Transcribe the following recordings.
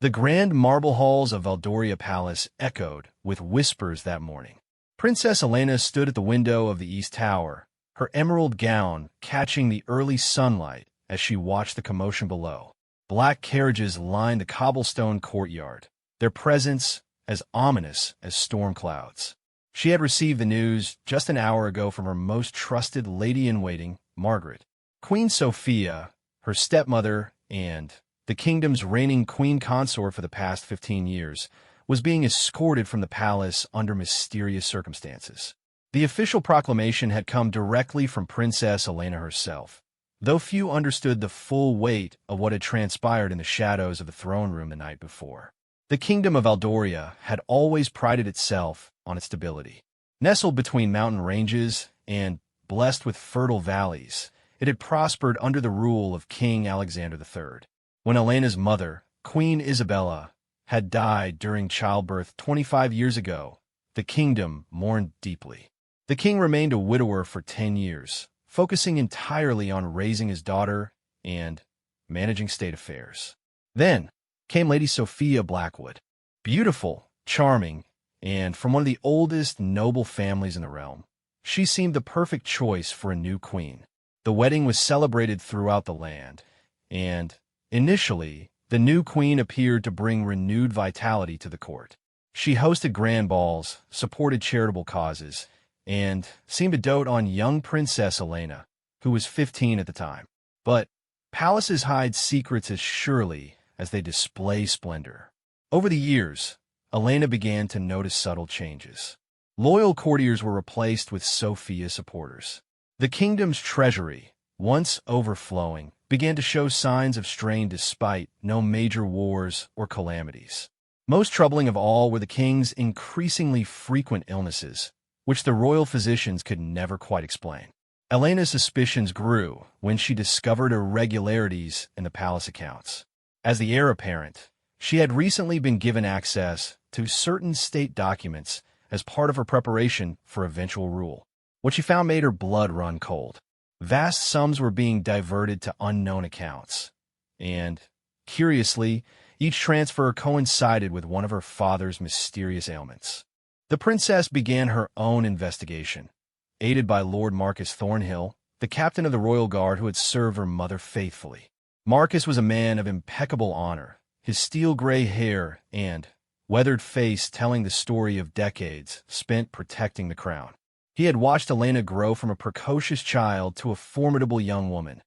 The grand marble halls of Valdoria Palace echoed with whispers that morning. Princess Elena stood at the window of the East Tower, her emerald gown catching the early sunlight as she watched the commotion below. Black carriages lined the cobblestone courtyard, their presence as ominous as storm clouds. She had received the news just an hour ago from her most trusted lady-in-waiting, Margaret. Queen Sophia, her stepmother and the kingdom's reigning queen consort for the past 15 years, was being escorted from the palace under mysterious circumstances. The official proclamation had come directly from Princess Elena herself, though few understood the full weight of what had transpired in the shadows of the throne room the night before. The kingdom of Valdoria had always prided itself on its stability. Nestled between mountain ranges and blessed with fertile valleys, it had prospered under the rule of King Alexander III. When Elena's mother, Queen Isabella, had died during childbirth 25 years ago, the kingdom mourned deeply. The king remained a widower for 10 years, focusing entirely on raising his daughter and managing state affairs. Then came Lady Sophia Blackwood, beautiful, charming, and from one of the oldest noble families in the realm. She seemed the perfect choice for a new queen. The wedding was celebrated throughout the land, and initially, the new queen appeared to bring renewed vitality to the court. She hosted grand balls, supported charitable causes, and seemed to dote on young Princess Elena, who was 15 at the time. But palaces hide secrets as surely as they display splendor. Over the years, Elena began to notice subtle changes. Loyal courtiers were replaced with Sophia supporters. The kingdom's treasury, once overflowing, began to show signs of strain despite no major wars or calamities. Most troubling of all were the king's increasingly frequent illnesses, which the royal physicians could never quite explain. Elena's suspicions grew when she discovered irregularities in the palace accounts. As the heir apparent, she had recently been given access to certain state documents as part of her preparation for eventual rule. What she found made her blood run cold. Vast sums were being diverted to unknown accounts, and, curiously, each transfer coincided with one of her father's mysterious ailments. The princess began her own investigation, aided by Lord Marcus Thornhill, the captain of the royal guard who had served her mother faithfully. Marcus was a man of impeccable honor, his steel-gray hair and weathered face telling the story of decades spent protecting the crown. He had watched Elena grow from a precocious child to a formidable young woman,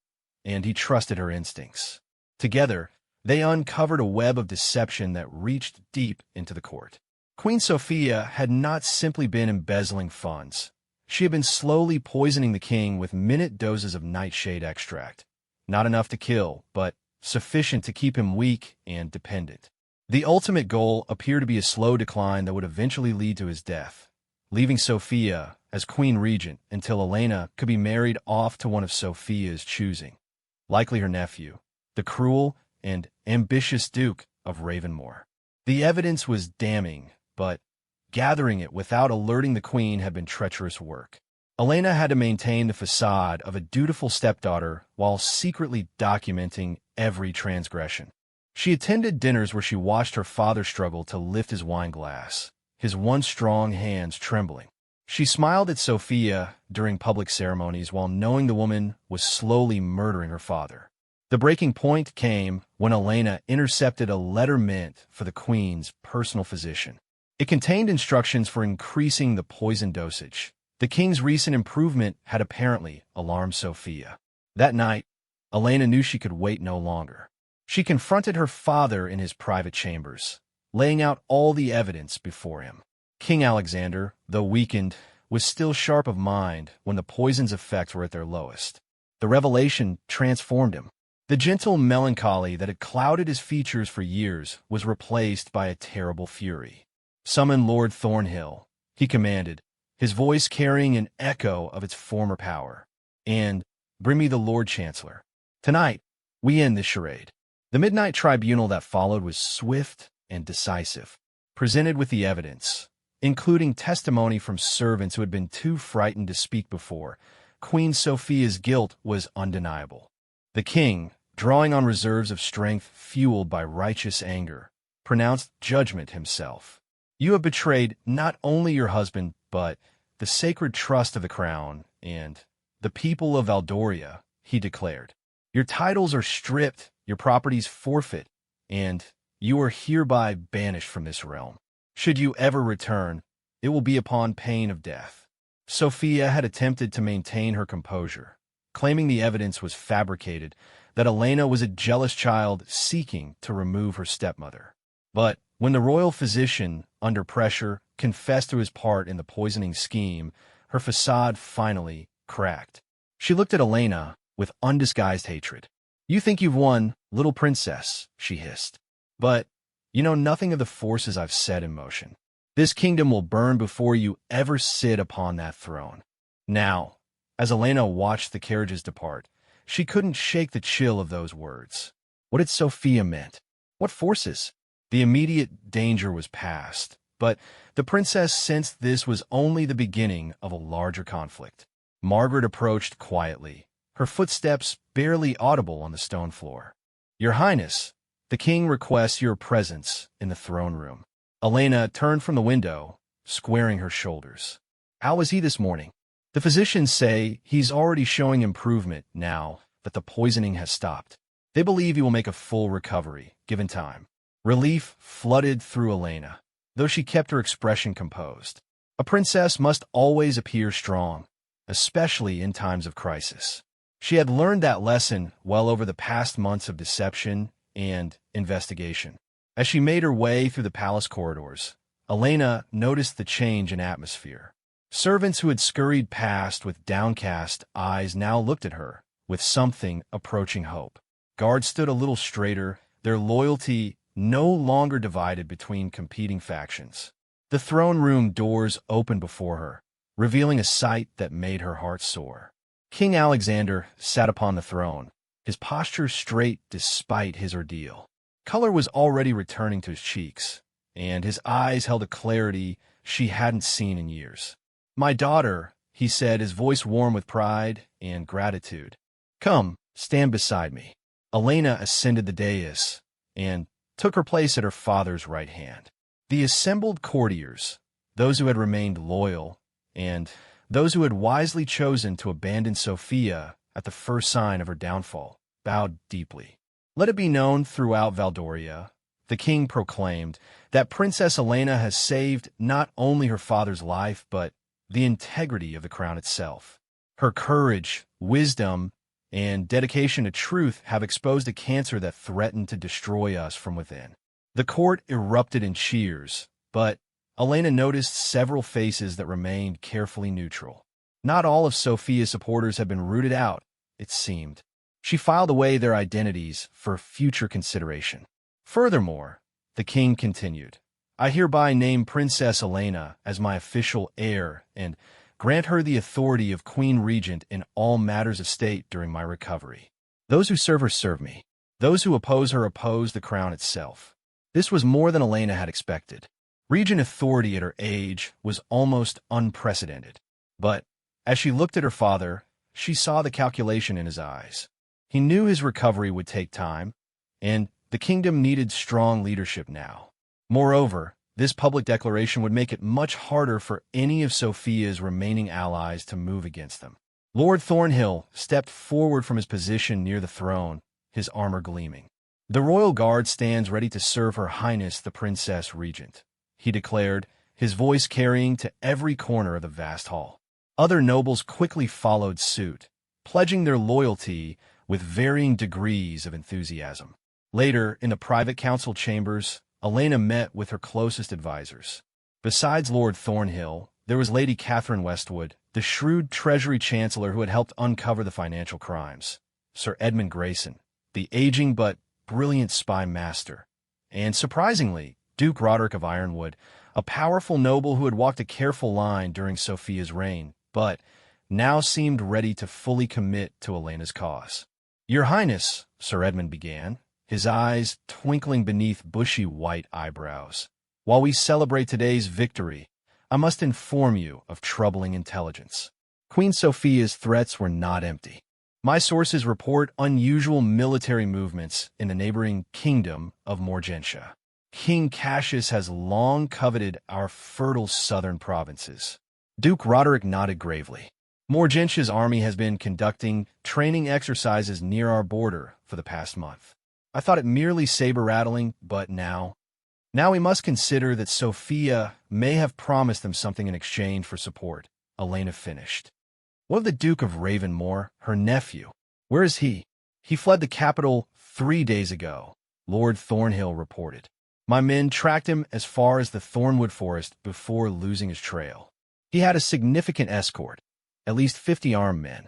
and he trusted her instincts. Together, they uncovered a web of deception that reached deep into the court. Queen Sophia had not simply been embezzling funds. She had been slowly poisoning the king with minute doses of nightshade extract. Not enough to kill, but sufficient to keep him weak and dependent. The ultimate goal appeared to be a slow decline that would eventually lead to his death, leaving Sophia as queen regent until Elena could be married off to one of Sophia's choosing, likely her nephew, the cruel and ambitious Duke of Ravenmore. The evidence was damning, but gathering it without alerting the queen had been treacherous work. Elena had to maintain the facade of a dutiful stepdaughter while secretly documenting every transgression. She attended dinners where she watched her father struggle to lift his wine glass, his once strong hands trembling. She smiled at Sophia during public ceremonies while knowing the woman was slowly murdering her father. The breaking point came when Elena intercepted a letter meant for the queen's personal physician. It contained instructions for increasing the poison dosage. The king's recent improvement had apparently alarmed Sophia. That night, Elena knew she could wait no longer. She confronted her father in his private chambers, laying out all the evidence before him. King Alexander, though weakened, was still sharp of mind when the poison's effects were at their lowest. The revelation transformed him. The gentle melancholy that had clouded his features for years was replaced by a terrible fury. "Summon Lord Thornhill," he commanded, his voice carrying an echo of its former power. "And bring me the Lord Chancellor. Tonight, we end this charade." The midnight tribunal that followed was swift and decisive, presented with the evidence, including testimony from servants who had been too frightened to speak before. Queen Sophia's guilt was undeniable. The king, drawing on reserves of strength fueled by righteous anger, pronounced judgment himself. "You have betrayed not only your husband, but the sacred trust of the crown and the people of Valdoria," he declared. "Your titles are stripped, your properties forfeit, and you are hereby banished from this realm. Should you ever return, it will be upon pain of death." Sophia had attempted to maintain her composure, claiming the evidence was fabricated, that Elena was a jealous child seeking to remove her stepmother. But when the royal physician, under pressure, confessed to his part in the poisoning scheme, her facade finally cracked. She looked at Elena with undisguised hatred. "You think you've won, little princess," she hissed. "But you know nothing of the forces I've set in motion. This kingdom will burn before you ever sit upon that throne." Now, as Elena watched the carriages depart, she couldn't shake the chill of those words. What had Sophia meant? What forces? The immediate danger was past, but the princess sensed this was only the beginning of a larger conflict. Margaret approached quietly, her footsteps barely audible on the stone floor. "Your Highness, the king requests your presence in the throne room." Elena turned from the window, squaring her shoulders. "How is he this morning?" "The physicians say he's already showing improvement now that the poisoning has stopped. They believe he will make a full recovery, given time." Relief flooded through Elena, though she kept her expression composed. A princess must always appear strong, especially in times of crisis. She had learned that lesson well over the past months of deception and investigation. As she made her way through the palace corridors, Elena noticed the change in atmosphere. Servants who had scurried past with downcast eyes now looked at her with something approaching hope. Guards stood a little straighter, their loyalty no longer divided between competing factions. The throne room doors opened before her, revealing a sight that made her heart soar. King Alexander sat upon the throne, his posture straight despite his ordeal. Color was already returning to his cheeks, and his eyes held a clarity she hadn't seen in years. "My daughter," he said, his voice warm with pride and gratitude. "Come, stand beside me." Elena ascended the dais and took her place at her father's right hand. The assembled courtiers, those who had remained loyal, and those who had wisely chosen to abandon Sophia at the first sign of her downfall, bowed deeply. "Let it be known throughout Valdoria," the king proclaimed, "that Princess Elena has saved not only her father's life, but the integrity of the crown itself. Her courage, wisdom, and dedication to truth have exposed a cancer that threatened to destroy us from within." The court erupted in cheers, but Elena noticed several faces that remained carefully neutral. Not all of Sophia's supporters had been rooted out, it seemed. She filed away their identities for future consideration. "Furthermore," the king continued, "I hereby name Princess Elena as my official heir and grant her the authority of Queen Regent in all matters of state during my recovery. Those who serve her serve me. Those who oppose her oppose the crown itself." This was more than Elena had expected. Regent authority at her age was almost unprecedented. But as she looked at her father, she saw the calculation in his eyes. He knew his recovery would take time, and the kingdom needed strong leadership now. Moreover, this public declaration would make it much harder for any of Sophia's remaining allies to move against them. Lord Thornhill stepped forward from his position near the throne, his armor gleaming. "The royal guard stands ready to serve Her Highness the Princess Regent," he declared, his voice carrying to every corner of the vast hall. Other nobles quickly followed suit, pledging their loyalty with varying degrees of enthusiasm. Later, in the private council chambers, Elena met with her closest advisors. Besides Lord Thornhill, there was Lady Catherine Westwood, the shrewd Treasury Chancellor who had helped uncover the financial crimes, Sir Edmund Grayson, the aging but brilliant spy master, and, surprisingly, Duke Roderick of Ironwood, a powerful noble who had walked a careful line during Sophia's reign, but now seemed ready to fully commit to Elena's cause. "Your Highness," Sir Edmund began, his eyes twinkling beneath bushy white eyebrows, "while we celebrate today's victory, I must inform you of troubling intelligence. Queen Sophia's threats were not empty. My sources report unusual military movements in the neighboring kingdom of Morgentia. King Cassius has long coveted our fertile southern provinces. Duke Roderick nodded gravely. Morgentia's army has been conducting training exercises near our border for the past month. I thought it merely saber-rattling, but now we must consider that Sophia may have promised them something in exchange for support, Elena finished. What of the Duke of Ravenmore, her nephew? Where is he? He fled the capital 3 days ago, Lord Thornhill reported. My men tracked him as far as the Thornwood Forest before losing his trail. He had a significant escort, at least 50 armed men.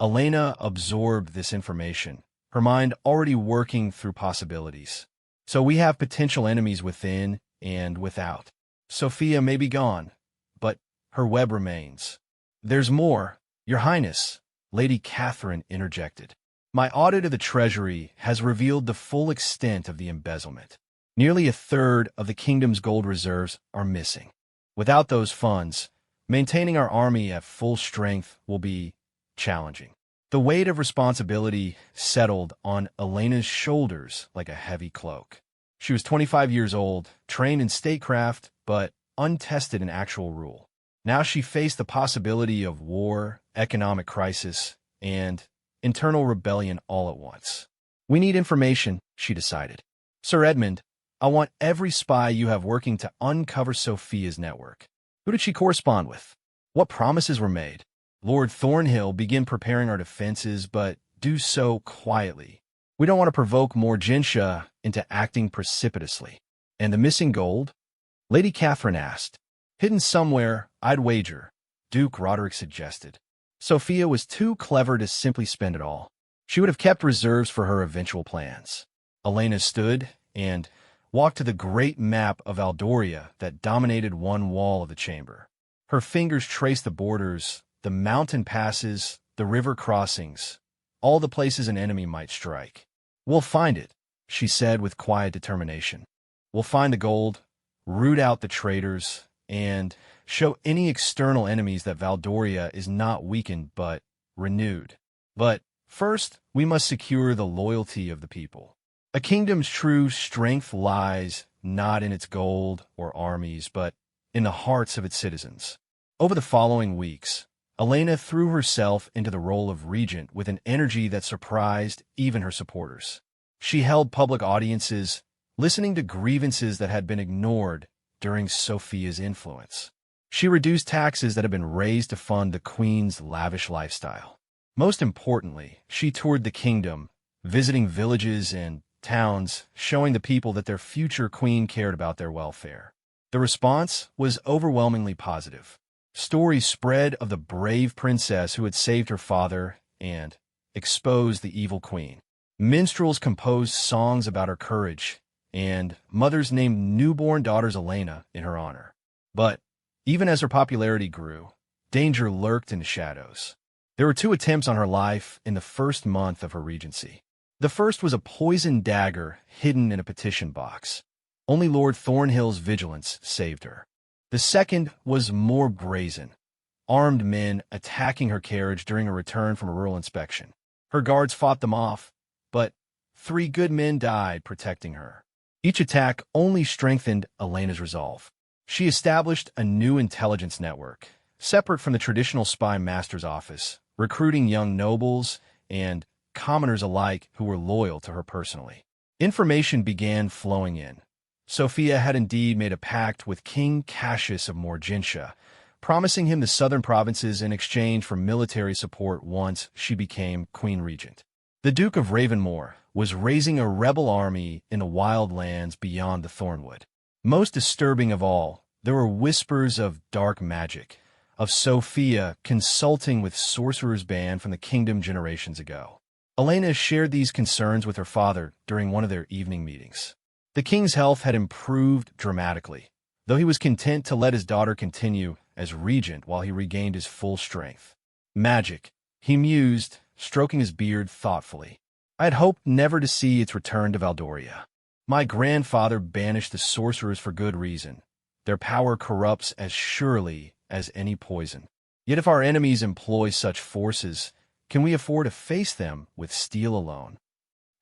Elena absorbed this information, her mind already working through possibilities. So we have potential enemies within and without. Sophia may be gone, but her web remains. There's more, Your Highness, Lady Catherine interjected. My audit of the Treasury has revealed the full extent of the embezzlement. Nearly a third of the kingdom's gold reserves are missing. Without those funds, maintaining our army at full strength will be challenging. The weight of responsibility settled on Elena's shoulders like a heavy cloak. She was 25 years old, trained in statecraft, but untested in actual rule. Now she faced the possibility of war, economic crisis, and internal rebellion all at once. We need information, she decided. Sir Edmund, I want every spy you have working to uncover Sophia's network. Who did she correspond with? What promises were made? Lord Thornhill, begin preparing our defenses, but do so quietly. We don't want to provoke Morgentia into acting precipitously. And the missing gold? Lady Catherine asked. Hidden somewhere, I'd wager, Duke Roderick suggested. Sophia was too clever to simply spend it all. She would have kept reserves for her eventual plans. Elena stood and walked to the great map of Aldoria that dominated one wall of the chamber. Her fingers traced the borders, the mountain passes, the river crossings, all the places an enemy might strike. We'll find it, she said with quiet determination. We'll find the gold, root out the traitors, and show any external enemies that Valdoria is not weakened but renewed. But first, we must secure the loyalty of the people. A kingdom's true strength lies not in its gold or armies, but in the hearts of its citizens. Over the following weeks, Elena threw herself into the role of regent with an energy that surprised even her supporters. She held public audiences, listening to grievances that had been ignored during Sophia's influence. She reduced taxes that had been raised to fund the queen's lavish lifestyle. Most importantly, she toured the kingdom, visiting villages and towns, showing the people that their future queen cared about their welfare. The response was overwhelmingly positive. Stories spread of the brave princess who had saved her father and exposed the evil queen. Minstrels composed songs about her courage, and mothers named newborn daughters Elena in her honor. But even as her popularity grew, danger lurked in the shadows. There were 2 attempts on her life in the first month of her regency. The first was a poisoned dagger hidden in a petition box. Only Lord Thornhill's vigilance saved her. The second was more brazen, armed men attacking her carriage during a return from a rural inspection. Her guards fought them off, but 3 good men died protecting her. Each attack only strengthened Elena's resolve. She established a new intelligence network, separate from the traditional spy master's office, recruiting young nobles and commoners alike who were loyal to her personally. Information began flowing in. Sophia had indeed made a pact with King Cassius of Morgentia, promising him the southern provinces in exchange for military support once she became queen regent. The Duke of Ravenmore was raising a rebel army in the wild lands beyond the Thornwood. Most disturbing of all, there were whispers of dark magic, of Sophia consulting with sorcerer's band from the kingdom generations ago. Elena shared these concerns with her father during one of their evening meetings. The king's health had improved dramatically, though he was content to let his daughter continue as regent while he regained his full strength. Magic, he mused, stroking his beard thoughtfully. I had hoped never to see its return to Valdoria. My grandfather banished the sorcerers for good reason. Their power corrupts as surely as any poison. Yet if our enemies employ such forces, can we afford to face them with steel alone?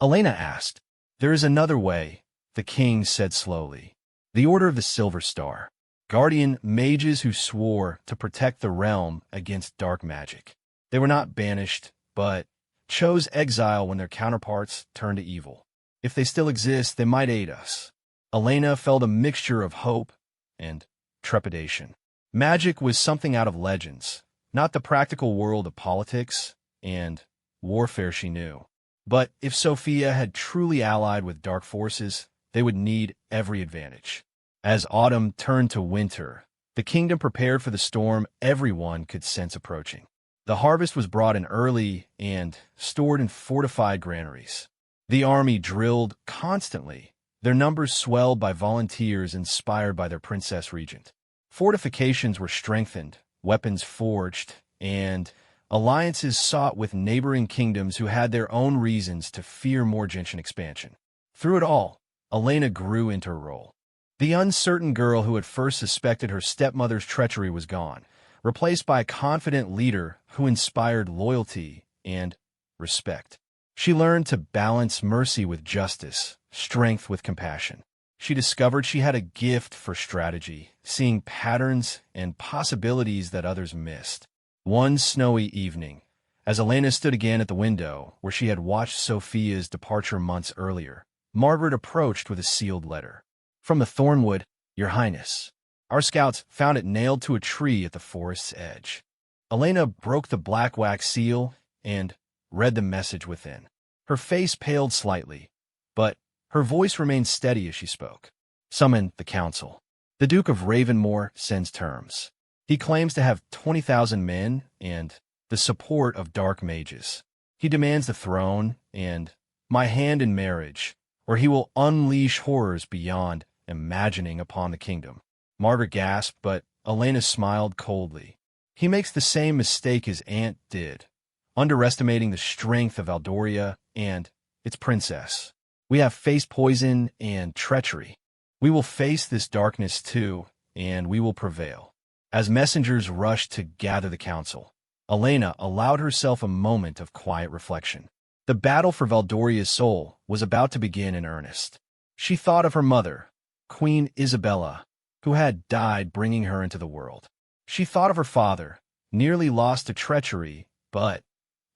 Elena asked. There is another way, the king said slowly. The Order of the Silver Star. Guardian mages who swore to protect the realm against dark magic. They were not banished, but chose exile when their counterparts turned to evil. If they still exist, they might aid us. Elena felt a mixture of hope and trepidation. Magic was something out of legends, not the practical world of politics and warfare she knew. But if Sophia had truly allied with dark forces, they would need every advantage. As autumn turned to winter, the kingdom prepared for the storm everyone could sense approaching. The harvest was brought in early and stored in fortified granaries. The army drilled constantly, their numbers swelled by volunteers inspired by their princess regent. Fortifications were strengthened, weapons forged, and alliances sought with neighboring kingdoms who had their own reasons to fear more Gentian expansion. Through it all, Elena grew into her role. The uncertain girl who had first suspected her stepmother's treachery was gone, replaced by a confident leader who inspired loyalty and respect. She learned to balance mercy with justice, strength with compassion. She discovered she had a gift for strategy, seeing patterns and possibilities that others missed. One snowy evening, as Elena stood again at the window where she had watched Sophia's departure months earlier, Margaret approached with a sealed letter. From the Thornwood, Your Highness. Our scouts found it nailed to a tree at the forest's edge. Elena broke the black wax seal and read the message within. Her face paled slightly, but her voice remained steady as she spoke. Summon the council. The Duke of Ravenmore sends terms. He claims to have 20,000 men and the support of dark mages. He demands the throne and my hand in marriage, or he will unleash horrors beyond imagining upon the kingdom. Margaret gasped, but Elena smiled coldly. He makes the same mistake his aunt did, underestimating the strength of Valdoria and its princess. We have faced poison and treachery. We will face this darkness too, and we will prevail. As messengers rushed to gather the council, Elena allowed herself a moment of quiet reflection. The battle for Valdoria's soul was about to begin in earnest. She thought of her mother, Queen Isabella, who had died bringing her into the world. She thought of her father, nearly lost to treachery, but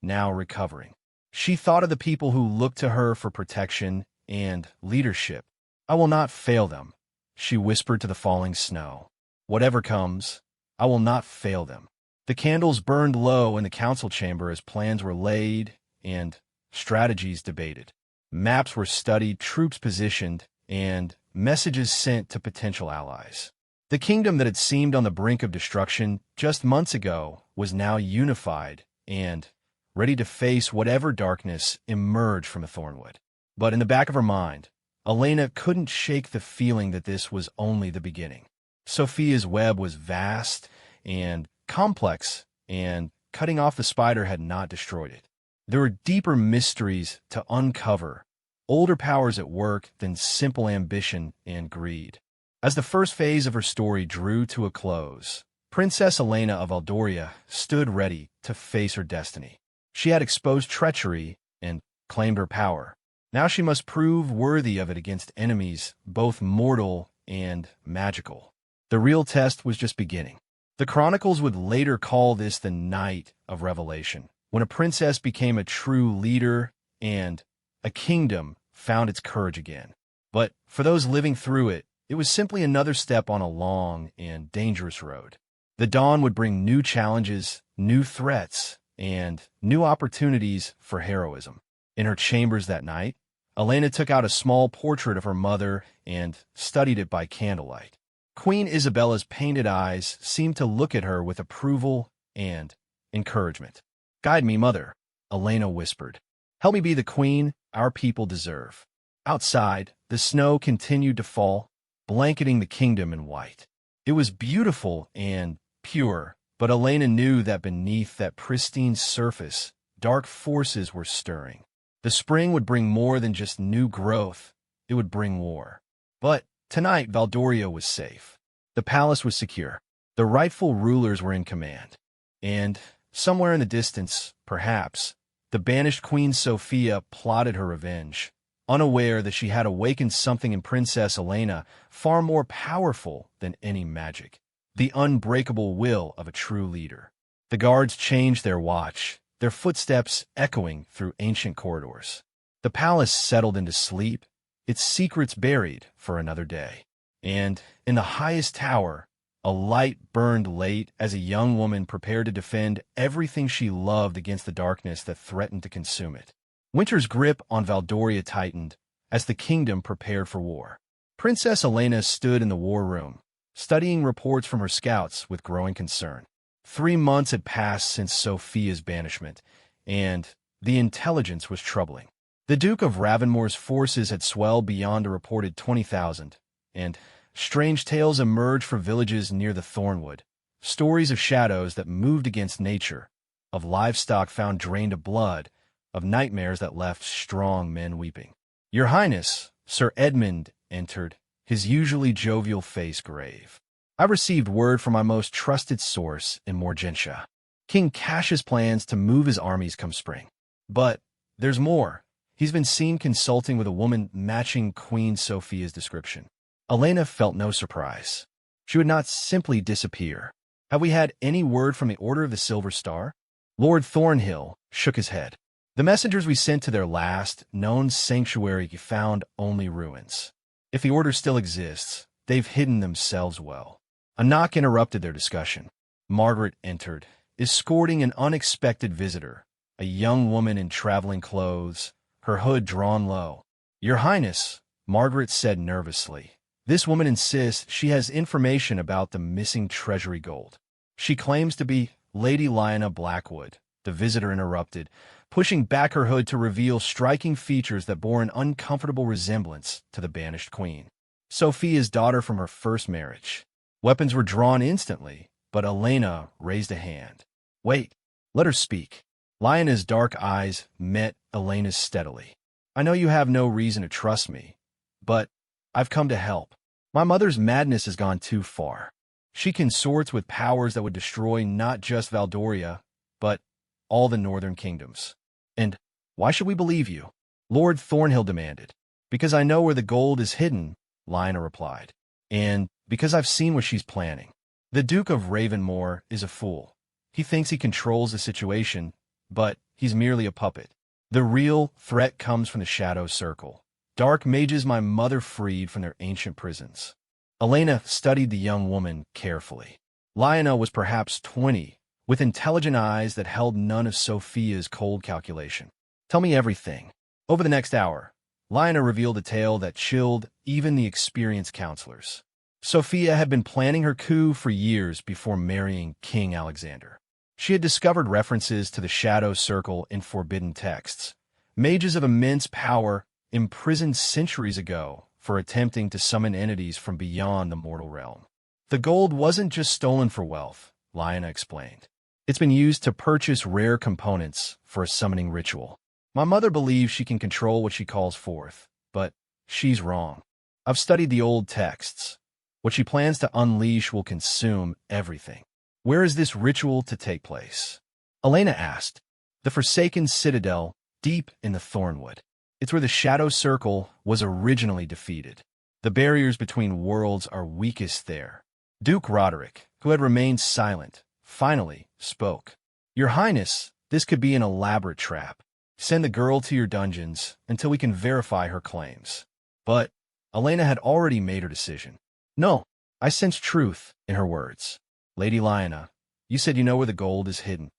now recovering. She thought of the people who looked to her for protection and leadership. I will not fail them, she whispered to the falling snow. Whatever comes, I will not fail them. The candles burned low in the council chamber as plans were laid and strategies debated. Maps were studied, troops positioned, and messages sent to potential allies. The kingdom that had seemed on the brink of destruction just months ago was now unified and ready to face whatever darkness emerged from a Thornwood. But in the back of her mind, Elena couldn't shake the feeling that this was only the beginning. Sophia's web was vast and complex, and cutting off the spider had not destroyed it. There were deeper mysteries to uncover, older powers at work than simple ambition and greed. As the first phase of her story drew to a close, Princess Elena of Valdoria stood ready to face her destiny. She had exposed treachery and claimed her power. Now she must prove worthy of it against enemies both mortal and magical. The real test was just beginning. The chronicles would later call this the Night of Revelation, when a princess became a true leader and a kingdom found its courage again. But for those living through it, it was simply another step on a long and dangerous road. The dawn would bring new challenges, new threats, and new opportunities for heroism. In her chambers that night, Elena took out a small portrait of her mother and studied it by candlelight. Queen Isabella's painted eyes seemed to look at her with approval and encouragement. "Guide me, mother," Elena whispered. "Help me be the queen our people deserve." Outside, the snow continued to fall, blanketing the kingdom in white. It was beautiful and pure, but Elena knew that beneath that pristine surface, dark forces were stirring. The spring would bring more than just new growth. It would bring war. But tonight, Valdoria was safe. The palace was secure. The rightful rulers were in command. And somewhere in the distance, perhaps, the banished Queen Sophia plotted her revenge, unaware that she had awakened something in Princess Elena far more powerful than any magic, the unbreakable will of a true leader. The guards changed their watch, their footsteps echoing through ancient corridors. The palace settled into sleep, its secrets buried for another day. And in the highest tower, a light burned late as a young woman prepared to defend everything she loved against the darkness that threatened to consume it. Winter's grip on Valdoria tightened as the kingdom prepared for war. Princess Elena stood in the war room, studying reports from her scouts with growing concern. 3 months had passed since Sophia's banishment, and the intelligence was troubling. The Duke of Ravenmore's forces had swelled beyond a reported 20,000, and strange tales emerged from villages near the Thornwood, stories of shadows that moved against nature, of livestock found drained of blood, of nightmares that left strong men weeping. "Your Highness," Sir Edmund entered, his usually jovial face grave. "I received word from my most trusted source in Morgentia. King Cash's plans to move his armies come spring. But there's more. He's been seen consulting with a woman matching Queen Sophia's description." Elena felt no surprise. She would not simply disappear. "Have we had any word from the Order of the Silver Star?" Lord Thornhill shook his head. "The messengers we sent to their last known sanctuary found only ruins. If the Order still exists, they've hidden themselves well." A knock interrupted their discussion. Margaret entered, escorting an unexpected visitor, a young woman in traveling clothes, her hood drawn low. "Your Highness," Margaret said nervously, "this woman insists she has information about the missing treasury gold. She claims to be Lady Lyanna Blackwood," the visitor interrupted, pushing back her hood to reveal striking features that bore an uncomfortable resemblance to the banished queen. "Sophia's daughter from her first marriage." Weapons were drawn instantly, but Elena raised a hand. "Wait, let her speak." Lyanna's dark eyes met Elena's steadily. "I know you have no reason to trust me, but I've come to help. My mother's madness has gone too far. She consorts with powers that would destroy not just Valdoria, but all the northern kingdoms." "And why should we believe you?" Lord Thornhill demanded. "Because I know where the gold is hidden," Lyanna replied. "And because I've seen what she's planning. The Duke of Ravenmore is a fool. He thinks he controls the situation, but he's merely a puppet. The real threat comes from the Shadow Circle, dark mages my mother freed from their ancient prisons." Elena studied the young woman carefully. Lyanna was perhaps 20, with intelligent eyes that held none of Sophia's cold calculation. "Tell me everything." Over the next hour, Lyanna revealed a tale that chilled even the experienced counselors. Sophia had been planning her coup for years before marrying King Alexander. She had discovered references to the Shadow Circle in forbidden texts, mages of immense power imprisoned centuries ago for attempting to summon entities from beyond the mortal realm. "The gold wasn't just stolen for wealth," Lyanna explained. "It's been used to purchase rare components for a summoning ritual. My mother believes she can control what she calls forth, but she's wrong. I've studied the old texts. What she plans to unleash will consume everything." "Where is this ritual to take place?" Elena asked. "The Forsaken Citadel, deep in the Thornwood. It's where the Shadow Circle was originally defeated. The barriers between worlds are weakest there." Duke Roderick, who had remained silent, finally spoke. "Your Highness, this could be an elaborate trap. Send the girl to your dungeons until we can verify her claims." But Elena had already made her decision. "No, I sense truth in her words. Lady Lyanna, you said you know where the gold is hidden.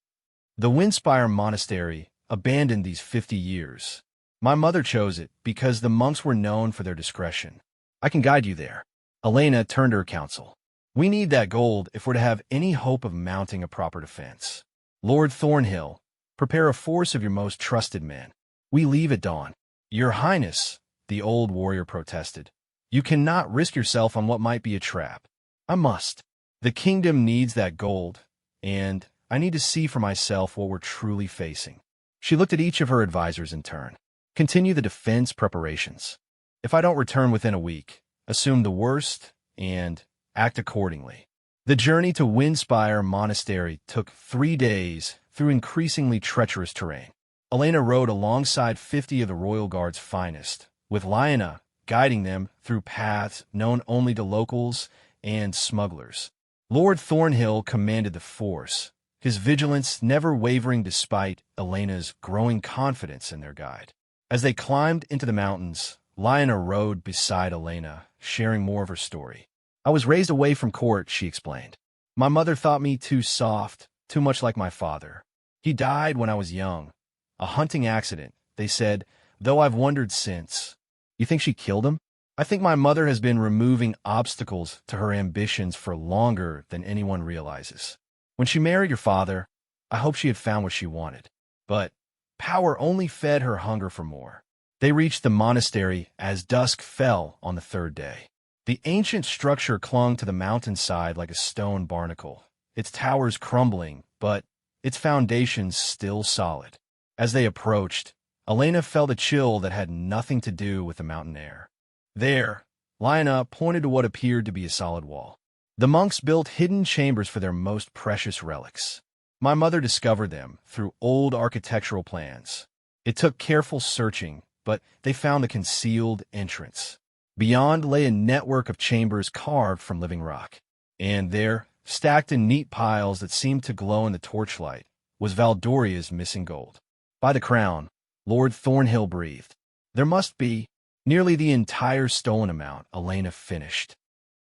The Windspire Monastery abandoned these 50 years. My mother chose it because the monks were known for their discretion. I can guide you there." Elena turned to her council. "We need that gold if we're to have any hope of mounting a proper defense. Lord Thornhill, prepare a force of your most trusted men. We leave at dawn." "Your Highness," the old warrior protested, "you cannot risk yourself on what might be a trap." "I must. The kingdom needs that gold, and I need to see for myself what we're truly facing." She looked at each of her advisors in turn. "Continue the defense preparations. If I don't return within a week, assume the worst and act accordingly." The journey to Windspire Monastery took 3 days through increasingly treacherous terrain. Elena rode alongside 50 of the Royal Guard's finest, with Lyanna guiding them through paths known only to locals and smugglers. Lord Thornhill commanded the force, his vigilance never wavering despite Elena's growing confidence in their guide. As they climbed into the mountains, Lyanna rode beside Elena, sharing more of her story. "I was raised away from court," she explained. "My mother thought me too soft, too much like my father. He died when I was young. A hunting accident, they said, though I've wondered since." "You think she killed him?" "I think my mother has been removing obstacles to her ambitions for longer than anyone realizes. When she married your father, I hoped she had found what she wanted. But power only fed her hunger for more." They reached the monastery as dusk fell on the third day. The ancient structure clung to the mountainside like a stone barnacle, its towers crumbling, but its foundations still solid. As they approached, Elena felt a chill that had nothing to do with the mountain air. There, Lyanna pointed to what appeared to be a solid wall. "The monks built hidden chambers for their most precious relics. My mother discovered them through old architectural plans. It took careful searching, but they found a concealed entrance. Beyond lay a network of chambers carved from living rock. And there, stacked in neat piles that seemed to glow in the torchlight, was Valdoria's missing gold. By the crown, Lord Thornhill breathed. There must be nearly the entire stolen amount, Elena finished.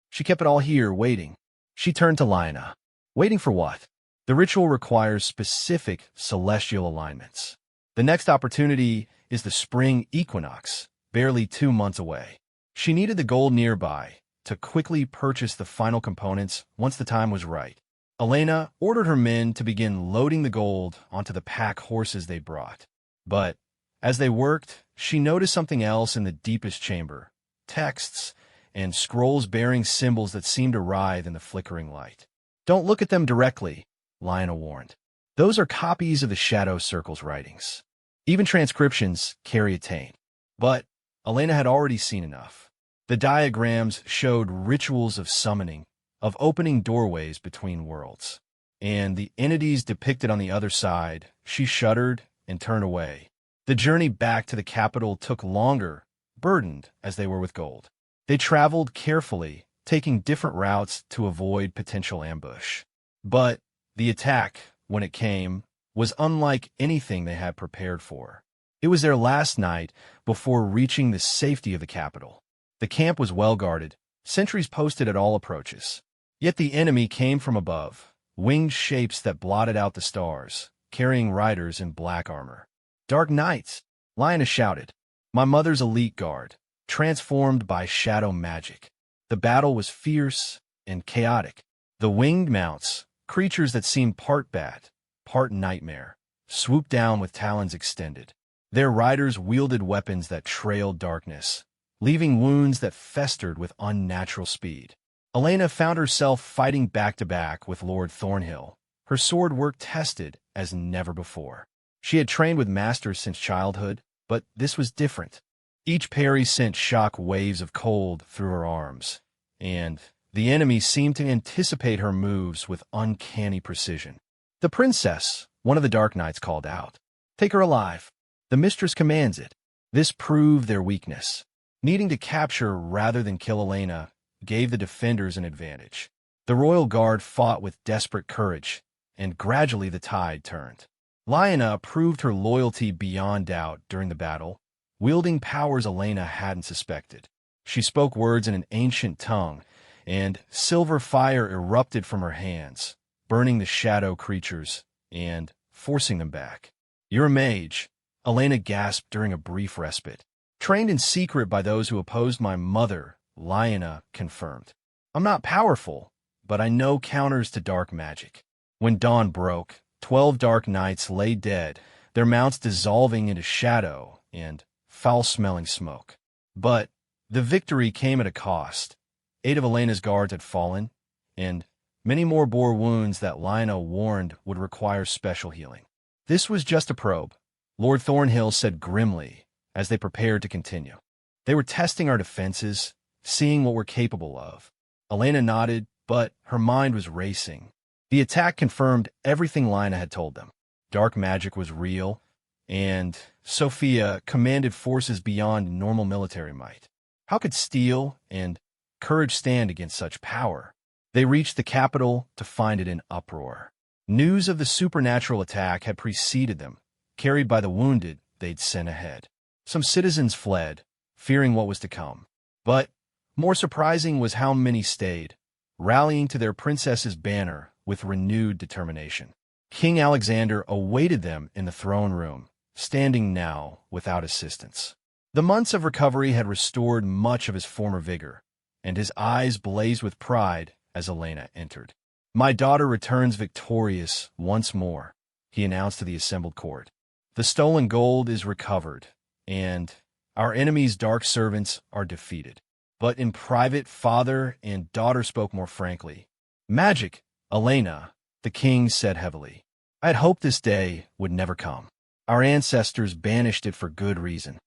She kept it all here, waiting." She turned to Lyanna. "Waiting for what?" "The ritual requires specific celestial alignments. The next opportunity is the spring equinox, barely 2 months away." She needed the gold nearby to quickly purchase the final components once the time was right. Elena ordered her men to begin loading the gold onto the pack horses they brought. But as they worked, she noticed something else in the deepest chamber: texts and scrolls bearing symbols that seemed to writhe in the flickering light. "Don't look at them directly," Lyanna warned. "Those are copies of the Shadow Circle's writings. Even transcriptions carry a taint." But Elena had already seen enough. The diagrams showed rituals of summoning, of opening doorways between worlds. And the entities depicted on the other side, she shuddered and turned away. The journey back to the capital took longer, burdened as they were with gold. They traveled carefully, taking different routes to avoid potential ambush. But the attack, when it came, was unlike anything they had prepared for. It was their last night before reaching the safety of the capital. The camp was well guarded, sentries posted at all approaches. Yet the enemy came from above, winged shapes that blotted out the stars, carrying riders in black armor. "Dark Knights!" Lyanna shouted. "My mother's elite guard, transformed by shadow magic." The battle was fierce and chaotic. The winged mounts, creatures that seemed part bat, part nightmare, swooped down with talons extended. Their riders wielded weapons that trailed darkness, leaving wounds that festered with unnatural speed. Elena found herself fighting back-to-back with Lord Thornhill, her sword work tested as never before. She had trained with masters since childhood, but this was different. Each parry sent shock waves of cold through her arms, and the enemy seemed to anticipate her moves with uncanny precision. "The princess," one of the Dark Knights called out. "Take her alive. The mistress commands it." This proved their weakness. Needing to capture rather than kill Elena gave the defenders an advantage. The royal guard fought with desperate courage, and gradually the tide turned. Lyanna proved her loyalty beyond doubt during the battle, wielding powers Elena hadn't suspected. She spoke words in an ancient tongue, and silver fire erupted from her hands, burning the shadow creatures and forcing them back. "You're a mage," Elena gasped during a brief respite. "Trained in secret by those who opposed my mother," Lyanna confirmed. "I'm not powerful, but I know counters to dark magic." When dawn broke, 12 Dark Knights lay dead, their mounts dissolving into shadow and foul-smelling smoke. But the victory came at a cost. 8 of Elena's guards had fallen, and many more bore wounds that Lyanna warned would require special healing. "This was just a probe," Lord Thornhill said grimly as they prepared to continue. "They were testing our defenses, seeing what we're capable of." Elena nodded, but her mind was racing. The attack confirmed everything Lyanna had told them. Dark magic was real, and Sophia commanded forces beyond normal military might. How could steel and courage stand against such power? They reached the capital to find it in uproar. News of the supernatural attack had preceded them, carried by the wounded they'd sent ahead. Some citizens fled, fearing what was to come. But more surprising was how many stayed, rallying to their princess's banner with renewed determination. King Alexander awaited them in the throne room, standing now without assistance. The months of recovery had restored much of his former vigor, and his eyes blazed with pride as Elena entered. "My daughter returns victorious once more," he announced to the assembled court. "The stolen gold is recovered, and our enemy's dark servants are defeated." But in private, father and daughter spoke more frankly. "Magic, Elena," the king said heavily. "I had hoped this day would never come. Our ancestors banished it for good reason.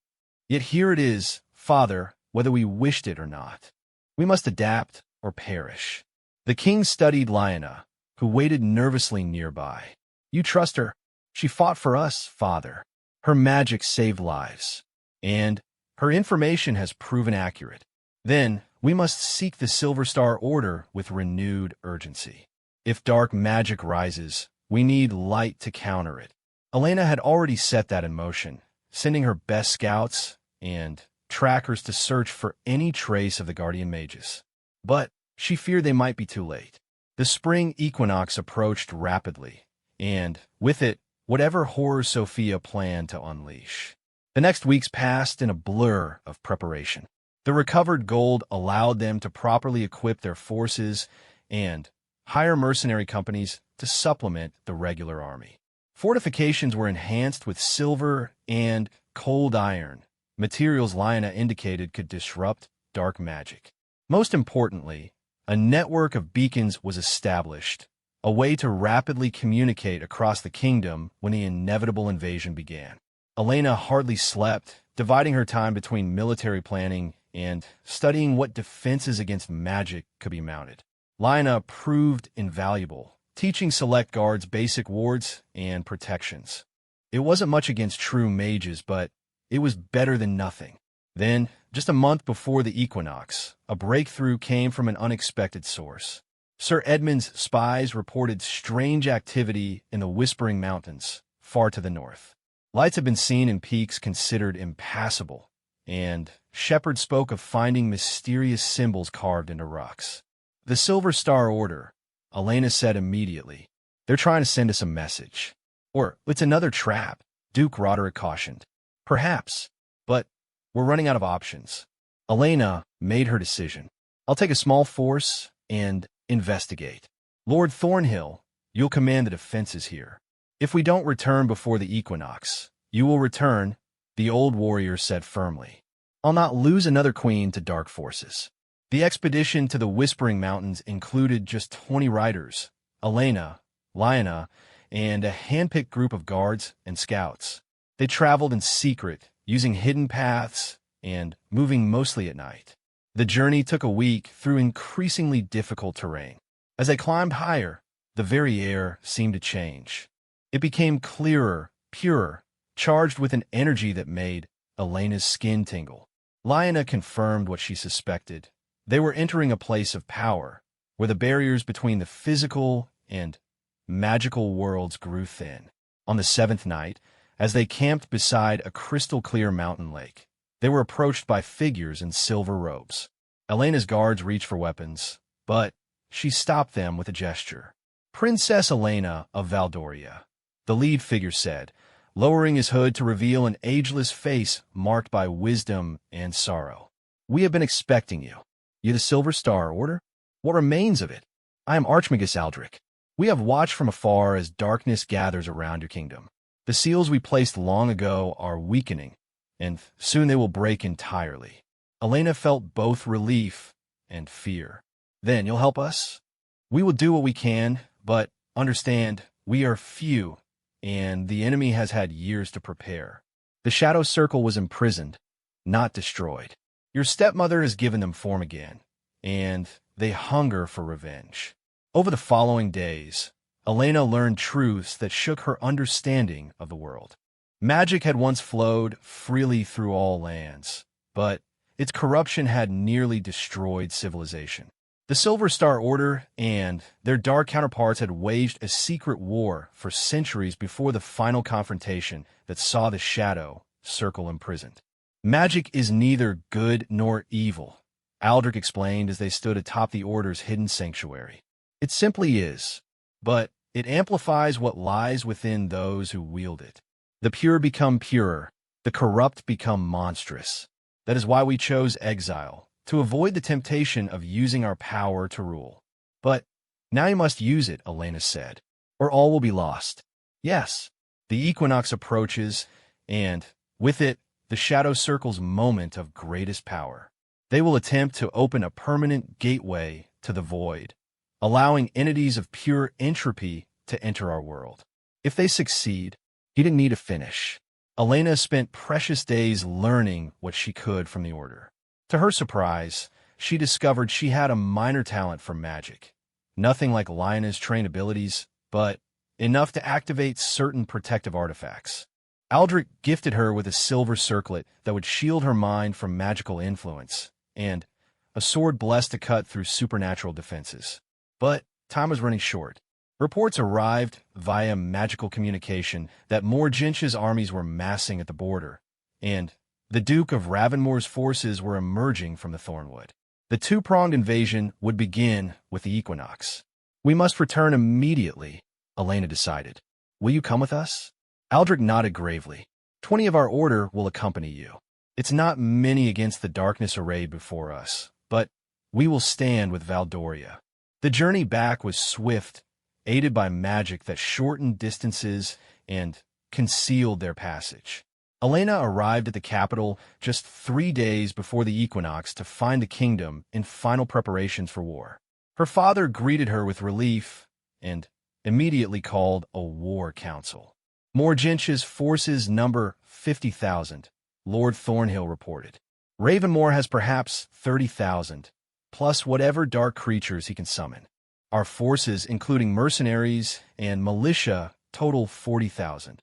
Yet here it is, father, whether we wished it or not. We must adapt or perish." The king studied Lyanna, who waited nervously nearby. "You trust her. She fought for us, father. Her magic saved lives, and her information has proven accurate. Then we must seek the Silver Star Order with renewed urgency. If dark magic rises, we need light to counter it." Elena had already set that in motion, sending her best scouts and trackers to search for any trace of the guardian mages. But she feared they might be too late. The spring equinox approached rapidly, and with it, whatever horror Sophia planned to unleash. The next weeks passed in a blur of preparation. The recovered gold allowed them to properly equip their forces and hire mercenary companies to supplement the regular army. Fortifications were enhanced with silver and cold iron, materials Lyanna indicated could disrupt dark magic. Most importantly, a network of beacons was established, a way to rapidly communicate across the kingdom when the inevitable invasion began. Elena hardly slept, dividing her time between military planning and studying what defenses against magic could be mounted. Lyanna proved invaluable, teaching select guards basic wards and protections. It wasn't much against true mages, but it was better than nothing. Then, just a month before the equinox, a breakthrough came from an unexpected source. Sir Edmund's spies reported strange activity in the Whispering Mountains, far to the north. Lights had been seen in peaks considered impassable, and shepherds spoke of finding mysterious symbols carved into rocks. "The Silver Star Order," Elena said immediately. "They're trying to send us a message. Or it's another trap," Duke Roderick cautioned. "Perhaps, but we're running out of options." Elena made her decision. "I'll take a small force and investigate. Lord Thornhill, you'll command the defenses here. If we don't return before the equinox, you will return," the old warrior said firmly. "I'll not lose another queen to dark forces." The expedition to the Whispering Mountains included just 20 riders, Elena, Lyanna, and a handpicked group of guards and scouts. They traveled in secret, using hidden paths and moving mostly at night. The journey took a week through increasingly difficult terrain. As they climbed higher, the very air seemed to change. It became clearer, purer, charged with an energy that made Elena's skin tingle. Lyanna confirmed what she suspected. They were entering a place of power, where the barriers between the physical and magical worlds grew thin. On the 7th night, as they camped beside a crystal-clear mountain lake, they were approached by figures in silver robes. Elena's guards reached for weapons, but she stopped them with a gesture. "Princess Elena of Valdoria," the lead figure said, lowering his hood to reveal an ageless face marked by wisdom and sorrow. "We have been expecting you. You the Silver Star Order? What remains of it? I am Archmagus Aldrich. We have watched from afar as darkness gathers around your kingdom. The seals we placed long ago are weakening, and soon they will break entirely." Elena felt both relief and fear. "Then you'll help us? We will do what we can, but understand, we are few, and the enemy has had years to prepare. The Shadow Circle was imprisoned, not destroyed. Your stepmother has given them form again, and they hunger for revenge." Over the following days, Elena learned truths that shook her understanding of the world. Magic had once flowed freely through all lands, but its corruption had nearly destroyed civilization. The Silver Star Order and their dark counterparts had waged a secret war for centuries before the final confrontation that saw the Shadow Circle imprisoned. Magic is neither good nor evil, Aldrich explained as they stood atop the Order's hidden sanctuary. It simply is, but it amplifies what lies within those who wield it. The pure become purer, the corrupt become monstrous. That is why we chose exile, to avoid the temptation of using our power to rule. But now you must use it, Elena said, or all will be lost. Yes, the equinox approaches, and, with it, the Shadow Circle's moment of greatest power. They will attempt to open a permanent gateway to the void, allowing entities of pure entropy to enter our world. If they succeed, he didn't need to finish. Elena spent precious days learning what she could from the Order. To her surprise, she discovered she had a minor talent for magic. Nothing like Lionel's trained abilities, but enough to activate certain protective artifacts. Aldrich gifted her with a silver circlet that would shield her mind from magical influence, and a sword blessed to cut through supernatural defenses. But time was running short. Reports arrived via magical communication that Morgentia's armies were massing at the border, and the Duke of Ravenmore's forces were emerging from the Thornwood. The two-pronged invasion would begin with the equinox. We must return immediately, Elena decided. Will you come with us? Aldrich nodded gravely. 20 of our Order will accompany you. It's not many against the darkness arrayed before us, but we will stand with Valdoria. The journey back was swift, aided by magic that shortened distances and concealed their passage. Elena arrived at the capital just 3 days before the equinox to find the kingdom in final preparations for war. Her father greeted her with relief and immediately called a war council. Morgentia's forces number 50,000, Lord Thornhill reported. Ravenmore has perhaps 30,000, plus whatever dark creatures he can summon. Our forces, including mercenaries and militia, total 40,000.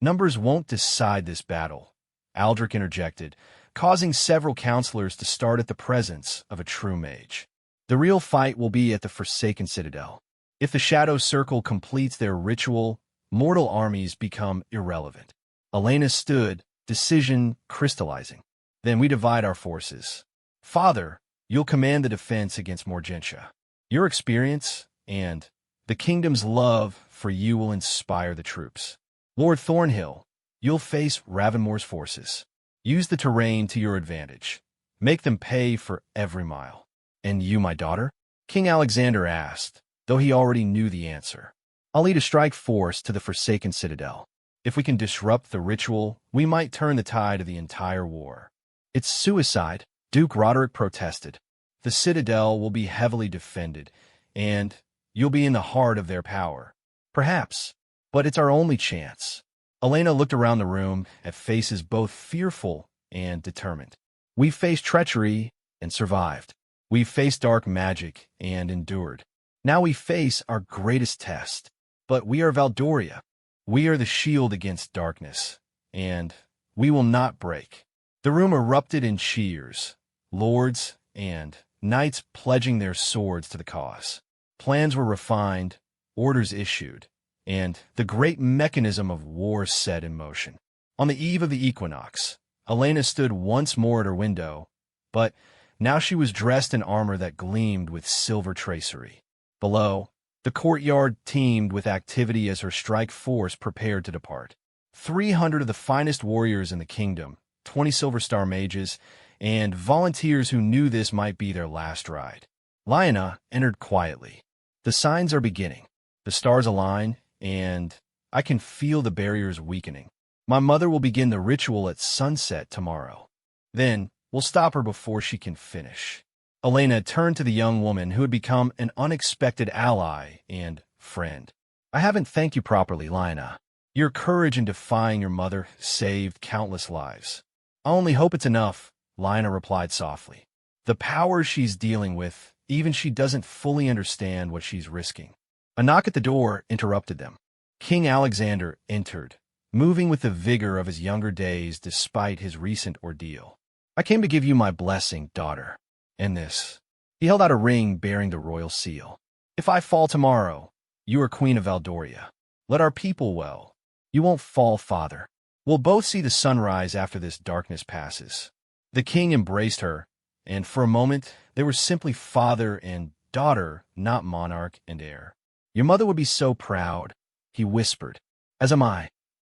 Numbers won't decide this battle, Aldrich interjected, causing several counselors to start at the presence of a true mage. The real fight will be at the Forsaken Citadel. If the Shadow Circle completes their ritual, mortal armies become irrelevant. Elena stood, decision crystallizing. Then we divide our forces. Father, you'll command the defense against Morgentia. Your experience and the kingdom's love for you will inspire the troops. Lord Thornhill, you'll face Ravenmore's forces. Use the terrain to your advantage. Make them pay for every mile. And you, my daughter? King Alexander asked, though he already knew the answer. I'll lead a strike force to the Forsaken Citadel. If we can disrupt the ritual, we might turn the tide of the entire war. It's suicide, Duke Roderick protested. The Citadel will be heavily defended, and you'll be in the heart of their power. Perhaps, but it's our only chance. Elena looked around the room at faces both fearful and determined. We've faced treachery and survived. We've faced dark magic and endured. Now we face our greatest test. But we are Valdoria. We are the shield against darkness, and we will not break. The room erupted in cheers, lords and knights pledging their swords to the cause. Plans were refined, orders issued, and the great mechanism of war set in motion. On the eve of the equinox, Elena stood once more at her window, but now she was dressed in armor that gleamed with silver tracery. Below, the courtyard teemed with activity as her strike force prepared to depart. 300 of the finest warriors in the kingdom, 20 Silver Star mages, and volunteers who knew this might be their last ride. Lionel entered quietly. The signs are beginning. The stars align, and I can feel the barriers weakening. My mother will begin the ritual at sunset tomorrow. Then we'll stop her before she can finish. Elena turned to the young woman who had become an unexpected ally and friend. I haven't thanked you properly, Lionel. Your courage in defying your mother saved countless lives. I only hope it's enough, Lionel replied softly. The power she's dealing with, even she doesn't fully understand what she's risking. A knock at the door interrupted them. King Alexander entered, moving with the vigor of his younger days despite his recent ordeal. "I came to give you my blessing, daughter. And this." He held out a ring bearing the royal seal. "If I fall tomorrow, you are queen of Valdoria. Let our people well. You won't fall, father. We'll both see the sunrise after this darkness passes." The king embraced her, and for a moment they were simply father and daughter, not monarch and heir. "Your mother would be so proud," he whispered. "As am I."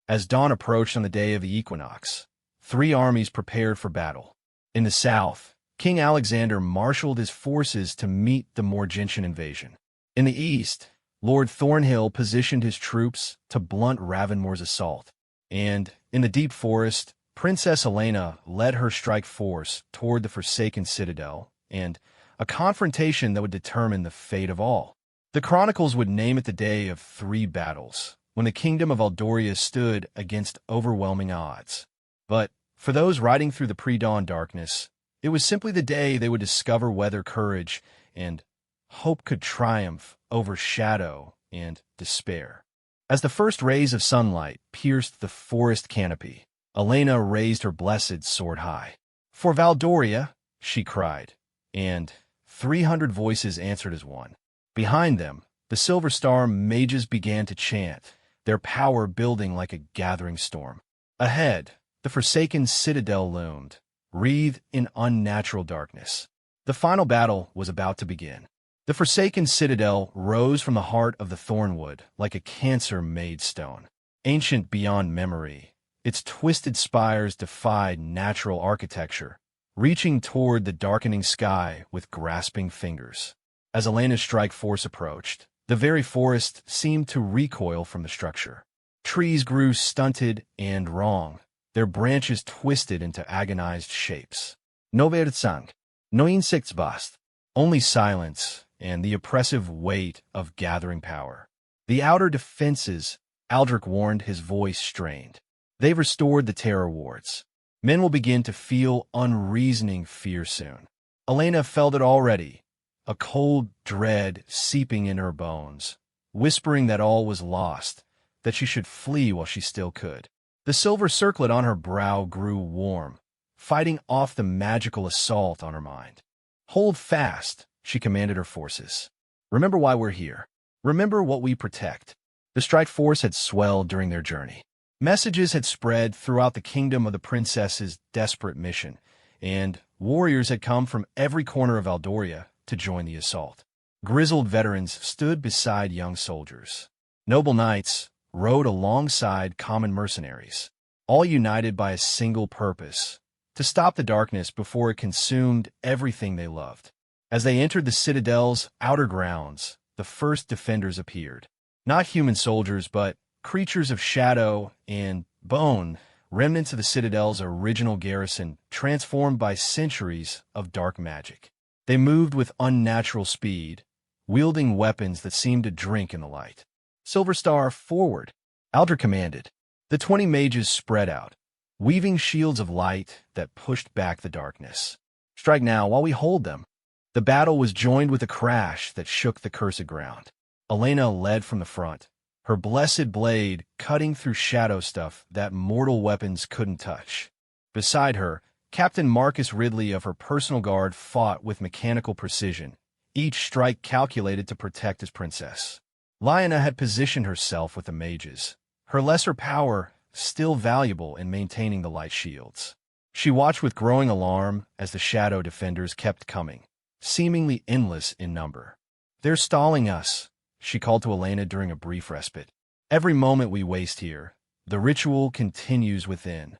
As dawn approached on the day of the equinox, 3 armies prepared for battle. In the south, King Alexander marshaled his forces to meet the Morgentian invasion. In the east, Lord Thornhill positioned his troops to blunt Ravensmore's assault. And in the deep forest, Princess Elena led her strike force toward the Forsaken Citadel, and a confrontation that would determine the fate of all. The chronicles would name it the day of 3 battles, when the kingdom of Valdoria stood against overwhelming odds. But for those riding through the pre-dawn darkness, it was simply the day they would discover whether courage and hope could triumph over shadow and despair. As the first rays of sunlight pierced the forest canopy, Elena raised her blessed sword high. "For Valdoria," she cried, and 300 voices answered as one. Behind them, the Silver Star mages began to chant, their power building like a gathering storm. Ahead, the Forsaken Citadel loomed, wreathed in unnatural darkness. The final battle was about to begin. The Forsaken Citadel rose from the heart of the Thornwood like a cancer-made stone. Ancient beyond memory, its twisted spires defied natural architecture, reaching toward the darkening sky with grasping fingers. As Elena's strike force approached, the very forest seemed to recoil from the structure. Trees grew stunted and wrong, their branches twisted into agonized shapes. No versang, no insects bast, only silence and the oppressive weight of gathering power. "The outer defenses," Aldrich warned, his voice strained. "They've restored the terror wards. Men will begin to feel unreasoning fear soon." Elena felt it already, a cold dread seeping in her bones, whispering that all was lost, that she should flee while she still could. The silver circlet on her brow grew warm, fighting off the magical assault on her mind. "Hold fast," she commanded her forces. "Remember why we're here. Remember what we protect." The strike force had swelled during their journey. Messages had spread throughout the kingdom of the princess's desperate mission, and warriors had come from every corner of Valdoria to join the assault. Grizzled veterans stood beside young soldiers. Noble knights rode alongside common mercenaries, all united by a single purpose: to stop the darkness before it consumed everything they loved. As they entered the citadel's outer grounds, the first defenders appeared. Not human soldiers, but creatures of shadow and bone, remnants of the citadel's original garrison, transformed by centuries of dark magic. They moved with unnatural speed, wielding weapons that seemed to drink in the light. "Silver Star, forward," Aldrich commanded. The 20 mages spread out, weaving shields of light that pushed back the darkness. "Strike now while we hold them." The battle was joined with a crash that shook the cursed ground. Elena led from the front, her blessed blade cutting through shadow stuff that mortal weapons couldn't touch. Beside her, Captain Marcus Ridley of her personal guard fought with mechanical precision, each strike calculated to protect his princess. Lyanna had positioned herself with the mages, her lesser power still valuable in maintaining the light shields. She watched with growing alarm as the shadow defenders kept coming, seemingly endless in number. "They're stalling us," she called to Elena during a brief respite. "Every moment we waste here, the ritual continues within."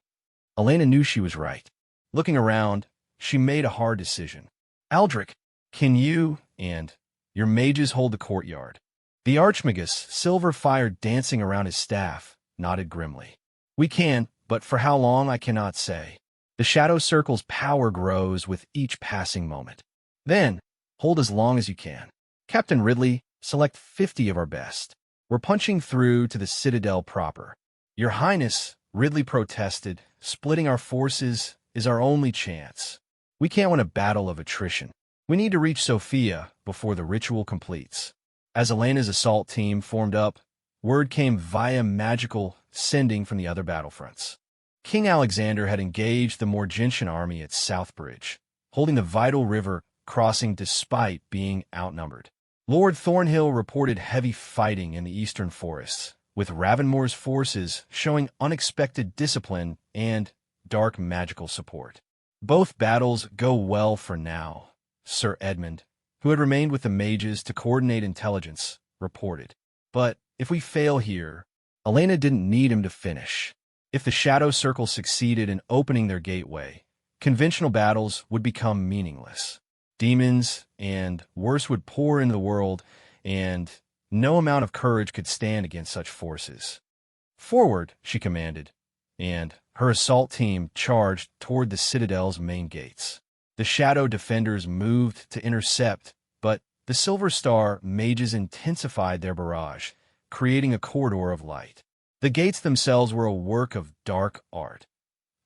Elena knew she was right. Looking around, she made a hard decision. "Aldrich, can you and your mages hold the courtyard?" The Archmagus, silver fire dancing around his staff, nodded grimly. "We can, but for how long I cannot say. The Shadow Circle's power grows with each passing moment. Then, hold as long as you can. Captain Ridley, select 50 of our best. We're punching through to the Citadel proper." "Your Highness," Ridley protested, "splitting our forces is our only chance. We can't win a battle of attrition. We need to reach Sophia before the ritual completes." As Elena's assault team formed up, word came via magical sending from the other battlefronts. King Alexander had engaged the Morgentian army at Southbridge, holding the vital river crossing despite being outnumbered. Lord Thornhill reported heavy fighting in the eastern forests, with Ravenmore's forces showing unexpected discipline and dark magical support. Both battles go well for now, Sir Edmund, who had remained with the mages to coordinate intelligence, reported. But if we fail here, Elena didn't need him to finish. If the Shadow Circle succeeded in opening their gateway, conventional battles would become meaningless. Demons and worse would pour into the world, and no amount of courage could stand against such forces. "Forward," she commanded, and her assault team charged toward the citadel's main gates. The Shadow Defenders moved to intercept, but the Silver Star mages intensified their barrage, creating a corridor of light. The gates themselves were a work of dark art.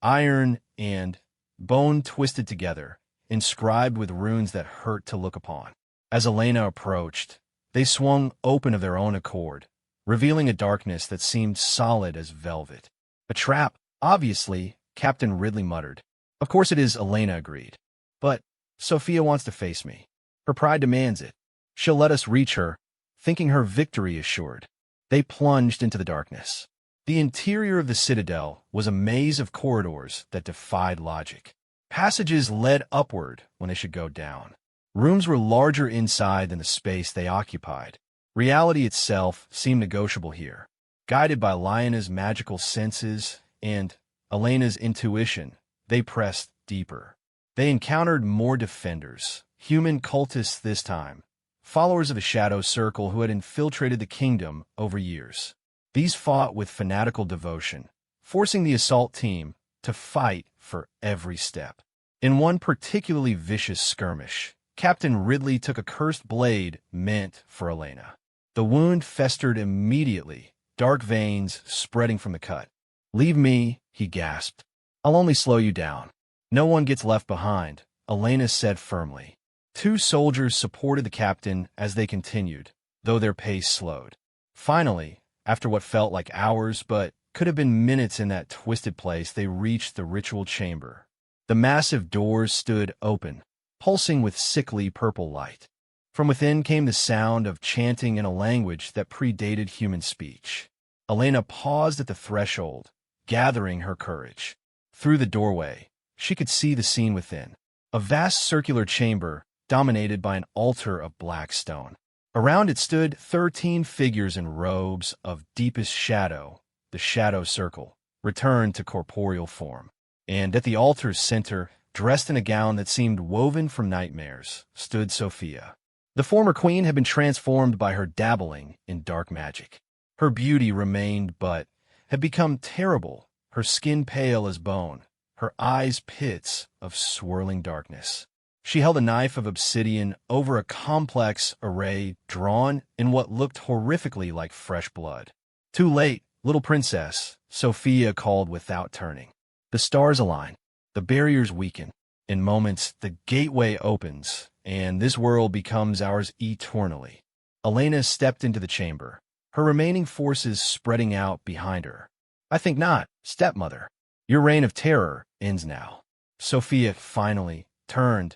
Iron and bone twisted together, inscribed with runes that hurt to look upon. As Elena approached, they swung open of their own accord, revealing a darkness that seemed solid as velvet. "A trap, obviously," Captain Ridley muttered. "Of course it is," Elena agreed. "But Sophia wants to face me. Her pride demands it. She'll let us reach her, thinking her victory assured." They plunged into the darkness. The interior of the citadel was a maze of corridors that defied logic. Passages led upward when they should go down. Rooms were larger inside than the space they occupied. Reality itself seemed negotiable here. Guided by Lyanna's magical senses and Elena's intuition, they pressed deeper. They encountered more defenders, human cultists this time, followers of the Shadow Circle who had infiltrated the kingdom over years. These fought with fanatical devotion, forcing the assault team to fight for every step. In one particularly vicious skirmish, Captain Ridley took a cursed blade meant for Elena. The wound festered immediately, dark veins spreading from the cut. "Leave me," he gasped. "I'll only slow you down." "No one gets left behind," Elena said firmly. Two soldiers supported the captain as they continued, though their pace slowed. Finally, after what felt like hours but could have been minutes in that twisted place, they reached the ritual chamber. The massive doors stood open, pulsing with sickly purple light. From within came the sound of chanting in a language that predated human speech. Elena paused at the threshold, gathering her courage. Through the doorway, she could see the scene within. A vast circular chamber dominated by an altar of black stone. Around it stood 13 figures in robes of deepest shadow, the Shadow Circle, returned to corporeal form. And at the altar's center, dressed in a gown that seemed woven from nightmares, stood Sophia. The former queen had been transformed by her dabbling in dark magic. Her beauty remained but had become terrible, her skin pale as bone, her eyes pits of swirling darkness. She held a knife of obsidian over a complex array drawn in what looked horrifically like fresh blood. "Too late, little princess," Sophia called without turning. The stars align, the barriers weaken. In moments, the gateway opens, and this world becomes ours eternally. Elena stepped into the chamber, her remaining forces spreading out behind her. "I think not, stepmother. Your reign of terror ends now." Sophia finally turned,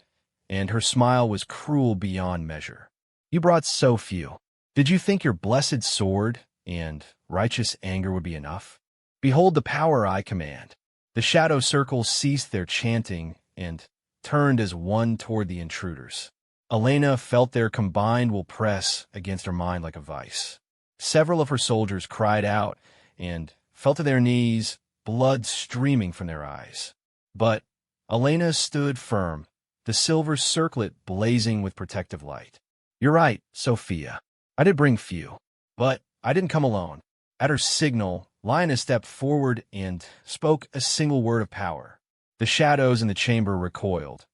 and her smile was cruel beyond measure. "You brought so few. Did you think your blessed sword and righteous anger would be enough? Behold the power I command." The Shadow Circle ceased their chanting and turned as one toward the intruders. Elena felt their combined will press against her mind like a vice. Several of her soldiers cried out and fell to their knees, blood streaming from their eyes. But Elena stood firm, the silver circlet blazing with protective light. "You're right, Sophia. I did bring few, but I didn't come alone." At her signal, Lyanna stepped forward and spoke a single word of power. The shadows in the chamber recoiled,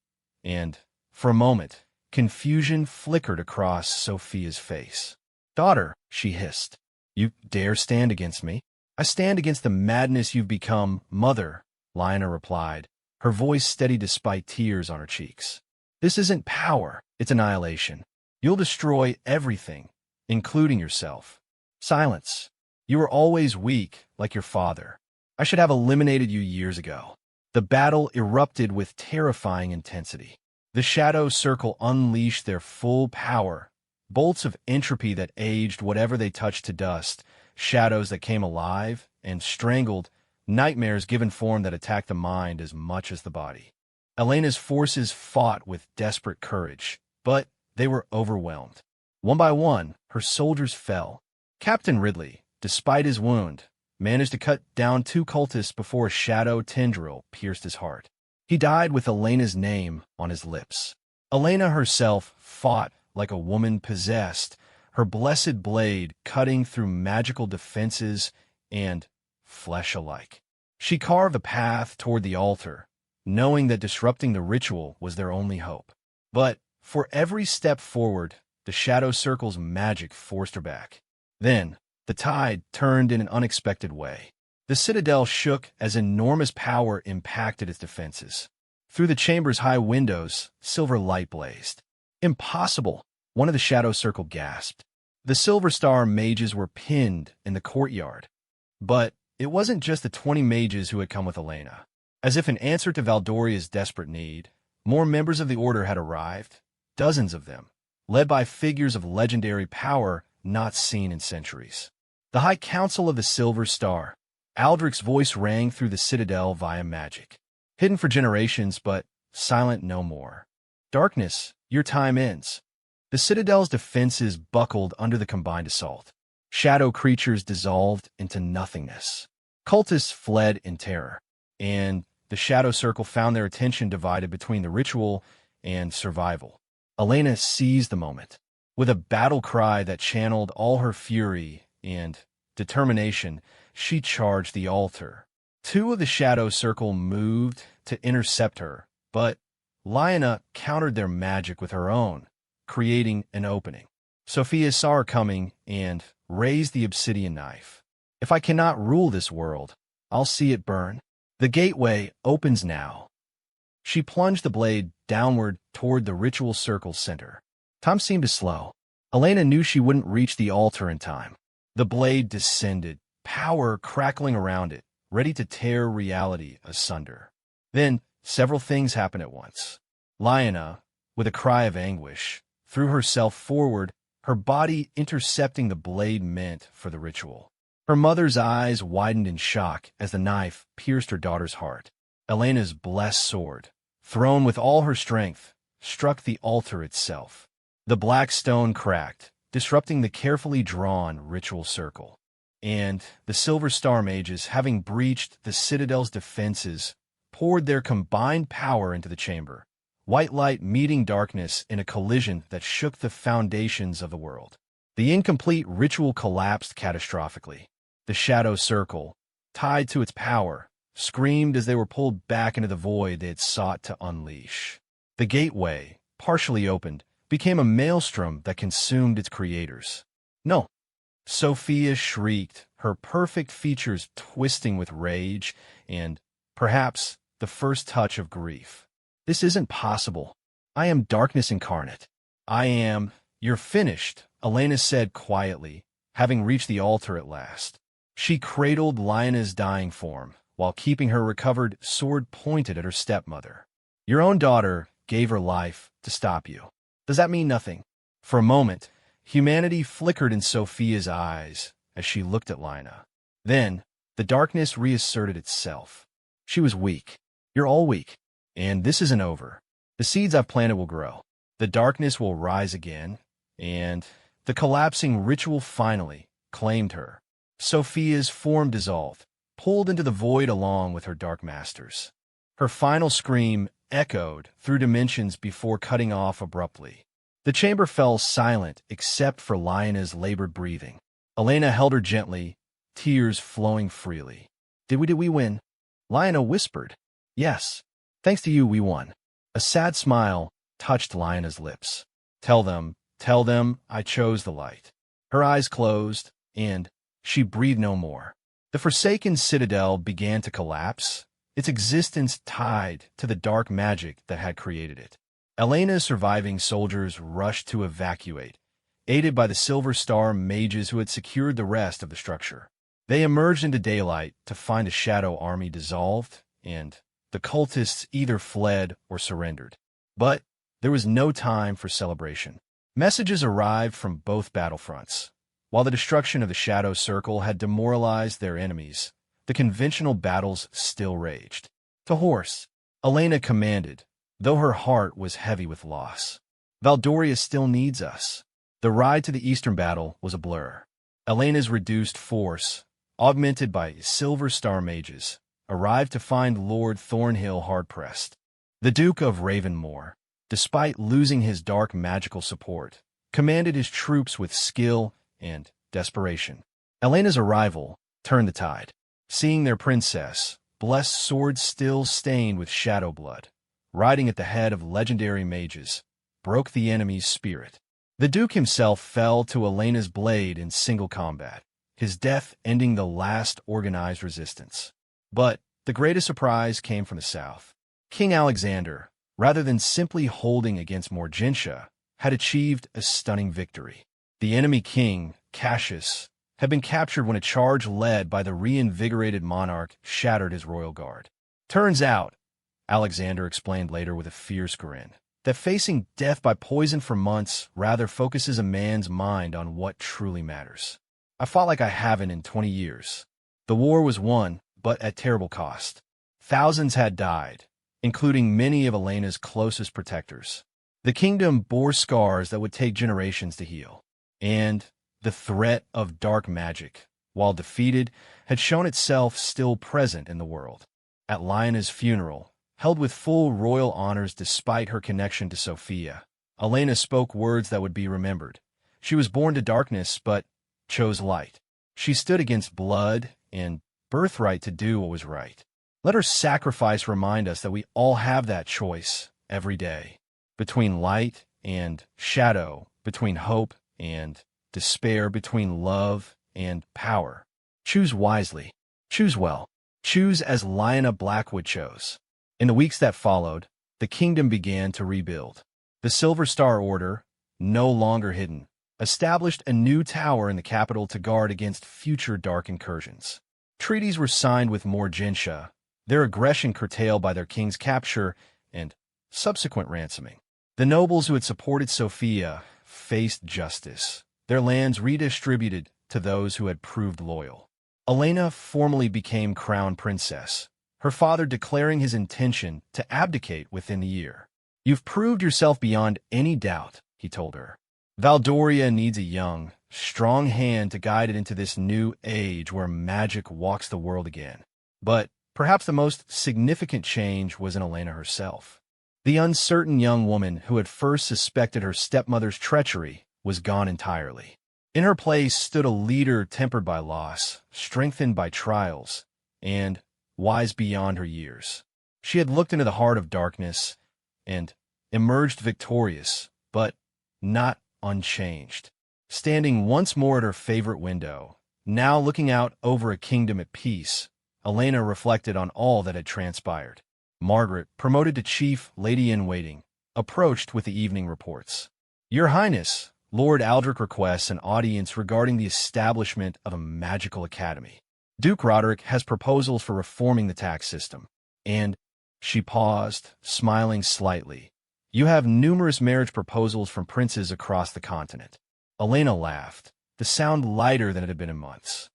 and, for a moment, confusion flickered across Sophia's face. "Daughter," she hissed, "you dare stand against me?" "I stand against the madness you've become, mother," Lyanna replied, her voice steady despite tears on her cheeks. "This isn't power, it's annihilation. You'll destroy everything, including yourself." "Silence," You were always weak, like your father. I should have eliminated you years ago. The battle erupted with terrifying intensity. The shadow circle unleashed their full power, bolts of entropy that aged whatever they touched to dust, shadows that came alive and strangled, nightmares given form that attacked the mind as much as the body. Elena's forces fought with desperate courage, but they were overwhelmed. One by one, her soldiers fell. Captain Ridley, despite his wound, managed to cut down 2 cultists before a shadow tendril pierced his heart. He died with Elena's name on his lips. Elena herself fought like a woman possessed, her blessed blade cutting through magical defenses and flesh alike. She carved a path toward the altar, knowing that disrupting the ritual was their only hope. But for every step forward, the Shadow Circle's magic forced her back. Then, the tide turned in an unexpected way. The citadel shook as enormous power impacted its defenses. Through the chamber's high windows, silver light blazed. Impossible, one of the Shadow Circle gasped. The Silver Star mages were pinned in the courtyard. But it wasn't just the 20 mages who had come with Elena. As if in answer to Valdoria's desperate need, more members of the Order had arrived, dozens of them, led by figures of legendary power not seen in centuries. The High Council of the Silver Star. Aldrich's voice rang through the citadel via magic. Hidden for generations, but silent no more. Darkness, your time ends. The citadel's defenses buckled under the combined assault. Shadow creatures dissolved into nothingness. Cultists fled in terror, and the Shadow Circle found their attention divided between the ritual and survival. Elena seized the moment. With a battle cry that channeled all her fury and determination, she charged the altar. 2 of the Shadow Circle moved to intercept her, but Lyanna countered their magic with her own, creating an opening. Sophia saw her coming and raised the obsidian knife. If I cannot rule this world, I'll see it burn. The gateway opens now. She plunged the blade downward toward the ritual circle's center. Time seemed to slow. Elena knew she wouldn't reach the altar in time. The blade descended, power crackling around it, ready to tear reality asunder. Then, several things happened at once. Lyanna, with a cry of anguish, threw herself forward, her body intercepting the blade meant for the ritual. Her mother's eyes widened in shock as the knife pierced her daughter's heart. Elena's blessed sword, thrown with all her strength, struck the altar itself. The black stone cracked, disrupting the carefully drawn ritual circle. And the Silver Star mages, having breached the citadel's defenses, poured their combined power into the chamber. White light meeting darkness in a collision that shook the foundations of the world. The incomplete ritual collapsed catastrophically. The Shadow Circle, tied to its power, screamed as they were pulled back into the void they had sought to unleash. The gateway, partially opened, became a maelstrom that consumed its creators. No. Sophia shrieked, her perfect features twisting with rage and, perhaps, the first touch of grief. This isn't possible. I am darkness incarnate. You're finished, Elena said quietly, having reached the altar at last. She cradled Lyanna's dying form, while keeping her recovered sword pointed at her stepmother. Your own daughter gave her life to stop you. Does that mean nothing? For a moment, humanity flickered in Sophia's eyes as she looked at Lyanna. Then, the darkness reasserted itself. She was weak. You're all weak. And this isn't over. The seeds I've planted will grow. The darkness will rise again, and the collapsing ritual finally claimed her. Sophia's form dissolved, pulled into the void along with her dark masters. Her final scream echoed through dimensions before cutting off abruptly. The chamber fell silent except for Lyanna's labored breathing. Elena held her gently, tears flowing freely. Did we win? Lyanna whispered. Yes. Thanks to you, we won. A sad smile touched Lyanna's lips. Tell them I chose the light. Her eyes closed, and she breathed no more. The forsaken citadel began to collapse, its existence tied to the dark magic that had created it. Elena's surviving soldiers rushed to evacuate, aided by the Silver Star mages who had secured the rest of the structure. They emerged into daylight to find a shadow army dissolved, and the cultists either fled or surrendered. But there was no time for celebration. Messages arrived from both battlefronts. While the destruction of the Shadow Circle had demoralized their enemies, the conventional battles still raged. To horse, Elena commanded, though her heart was heavy with loss. Valdoria still needs us. The ride to the Eastern battle was a blur. Elena's reduced force, augmented by Silver Star mages, arrived to find Lord Thornhill hard-pressed. The Duke of Ravenmoor, despite losing his dark magical support, commanded his troops with skill and desperation. Elena's arrival turned the tide. Seeing their princess, blessed sword still stained with shadow blood, riding at the head of legendary mages, broke the enemy's spirit. The Duke himself fell to Elena's blade in single combat, his death ending the last organized resistance. But the greatest surprise came from the south. King Alexander, rather than simply holding against Morgentia, had achieved a stunning victory. The enemy king, Cassius, had been captured when a charge led by the reinvigorated monarch shattered his royal guard. Turns out, Alexander explained later with a fierce grin, that facing death by poison for months rather focuses a man's mind on what truly matters. I fought like I haven't in 20 years. The war was won, but at terrible cost. Thousands had died, including many of Elena's closest protectors. The kingdom bore scars that would take generations to heal. And the threat of dark magic, while defeated, had shown itself still present in the world. At Lyanna's funeral, held with full royal honors despite her connection to Sophia, Elena spoke words that would be remembered. She was born to darkness, but chose light. She stood against blood and birthright to do what was right. Let her sacrifice remind us that we all have that choice every day. Between light and shadow, between hope and despair, between love and power. Choose wisely. Choose well. Choose as Lyanna Blackwood chose. In the weeks that followed, the kingdom began to rebuild. The Silver Star Order, no longer hidden, established a new tower in the capital to guard against future dark incursions. Treaties were signed with Morgentia, their aggression curtailed by their king's capture and subsequent ransoming. The nobles who had supported Sophia faced justice, their lands redistributed to those who had proved loyal. Elena formally became crown princess, her father declaring his intention to abdicate within the year. "You've proved yourself beyond any doubt," he told her. "Valdoria needs a young, strong hand to guide it into this new age where magic walks the world again." But perhaps the most significant change was in Elena herself. The uncertain young woman who had first suspected her stepmother's treachery was gone entirely. In her place stood a leader tempered by loss, strengthened by trials, and wise beyond her years. She had looked into the heart of darkness and emerged victorious, but not unchanged. Standing once more at her favorite window, now looking out over a kingdom at peace, Elena reflected on all that had transpired. Margaret, promoted to chief lady-in-waiting, approached with the evening reports. "Your Highness, Lord Aldrich requests an audience regarding the establishment of a magical academy. Duke Roderick has proposals for reforming the tax system." And she paused, smiling slightly. "You have numerous marriage proposals from princes across the continent." Elena laughed, the sound lighter than it had been in months.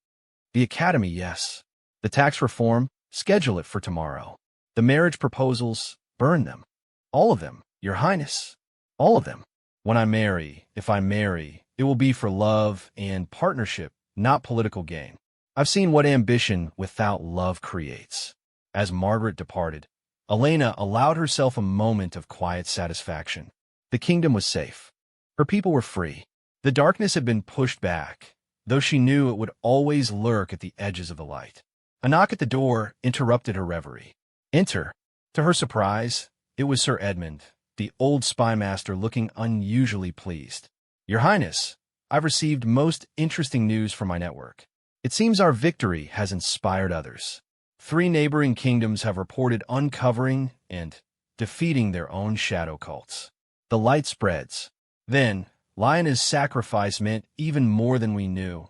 "The academy, yes. The tax reform, schedule it for tomorrow. The marriage proposals, burn them. All of them, Your Highness. All of them. When I marry, if I marry, it will be for love and partnership, not political gain. I've seen what ambition without love creates." As Margaret departed, Elena allowed herself a moment of quiet satisfaction. The kingdom was safe. Her people were free. The darkness had been pushed back, though she knew it would always lurk at the edges of the light. A knock at the door interrupted her reverie. "Enter." To her surprise, it was Sir Edmund, the old spymaster, looking unusually pleased. "Your Highness, I've received most interesting news from my network. It seems our victory has inspired others. 3 neighboring kingdoms have reported uncovering and defeating their own shadow cults. The light spreads. Then, Lyanna's sacrifice meant even more than we knew,"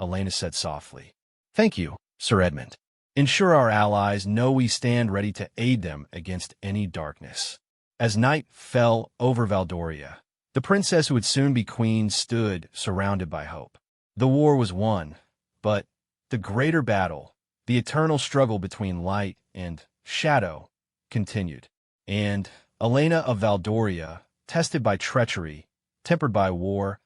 Elena said softly. Thank you, Sir Edmund. Ensure our allies know we stand ready to aid them against any darkness. As night fell over Valdoria, the princess who would soon be queen stood surrounded by hope. The war was won, but the greater battle, the eternal struggle between light and shadow, continued. And Elena of Valdoria, tested by treachery, tempered by war,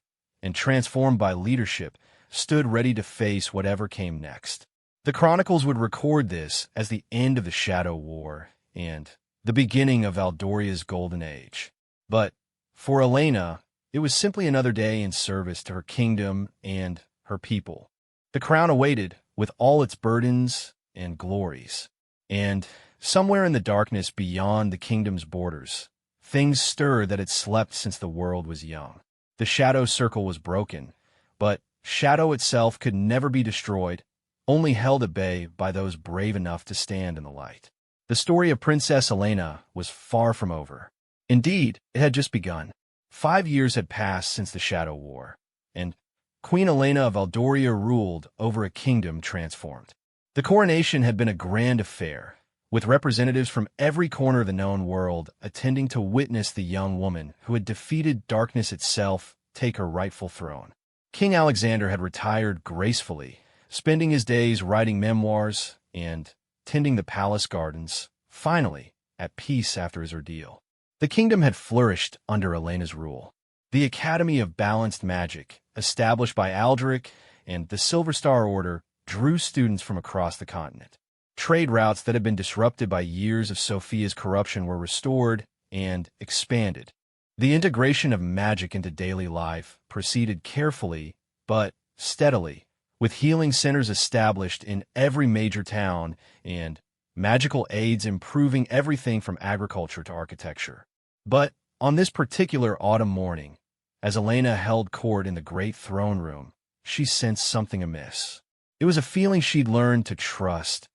and transformed by leadership, stood ready to face whatever came next. The chronicles would record this as the end of the Shadow War and the beginning of Valdoria's golden age. But for Elena, it was simply another day in service to her kingdom and her people. The crown awaited with all its burdens and glories. And somewhere in the darkness beyond the kingdom's borders, things stirred that had slept since the world was young. The shadow circle was broken, but shadow itself could never be destroyed, only held at bay by those brave enough to stand in the light. The story of Princess Elena was far from over. Indeed, it had just begun. 5 years had passed since the Shadow War, and Queen Elena of Valdoria ruled over a kingdom transformed. The coronation had been a grand affair, with representatives from every corner of the known world attending to witness the young woman who had defeated darkness itself take her rightful throne. King Alexander had retired gracefully, spending his days writing memoirs and tending the palace gardens, finally at peace after his ordeal. The kingdom had flourished under Elena's rule. The Academy of Balanced Magic, established by Aldrich and the Silver Star Order, drew students from across the continent. Trade routes that had been disrupted by years of Sophia's corruption were restored and expanded. The integration of magic into daily life proceeded carefully but steadily, with healing centers established in every major town and magical aids improving everything from agriculture to architecture. But on this particular autumn morning, as Elena held court in the great throne room, she sensed something amiss. It was a feeling she'd learned to trust,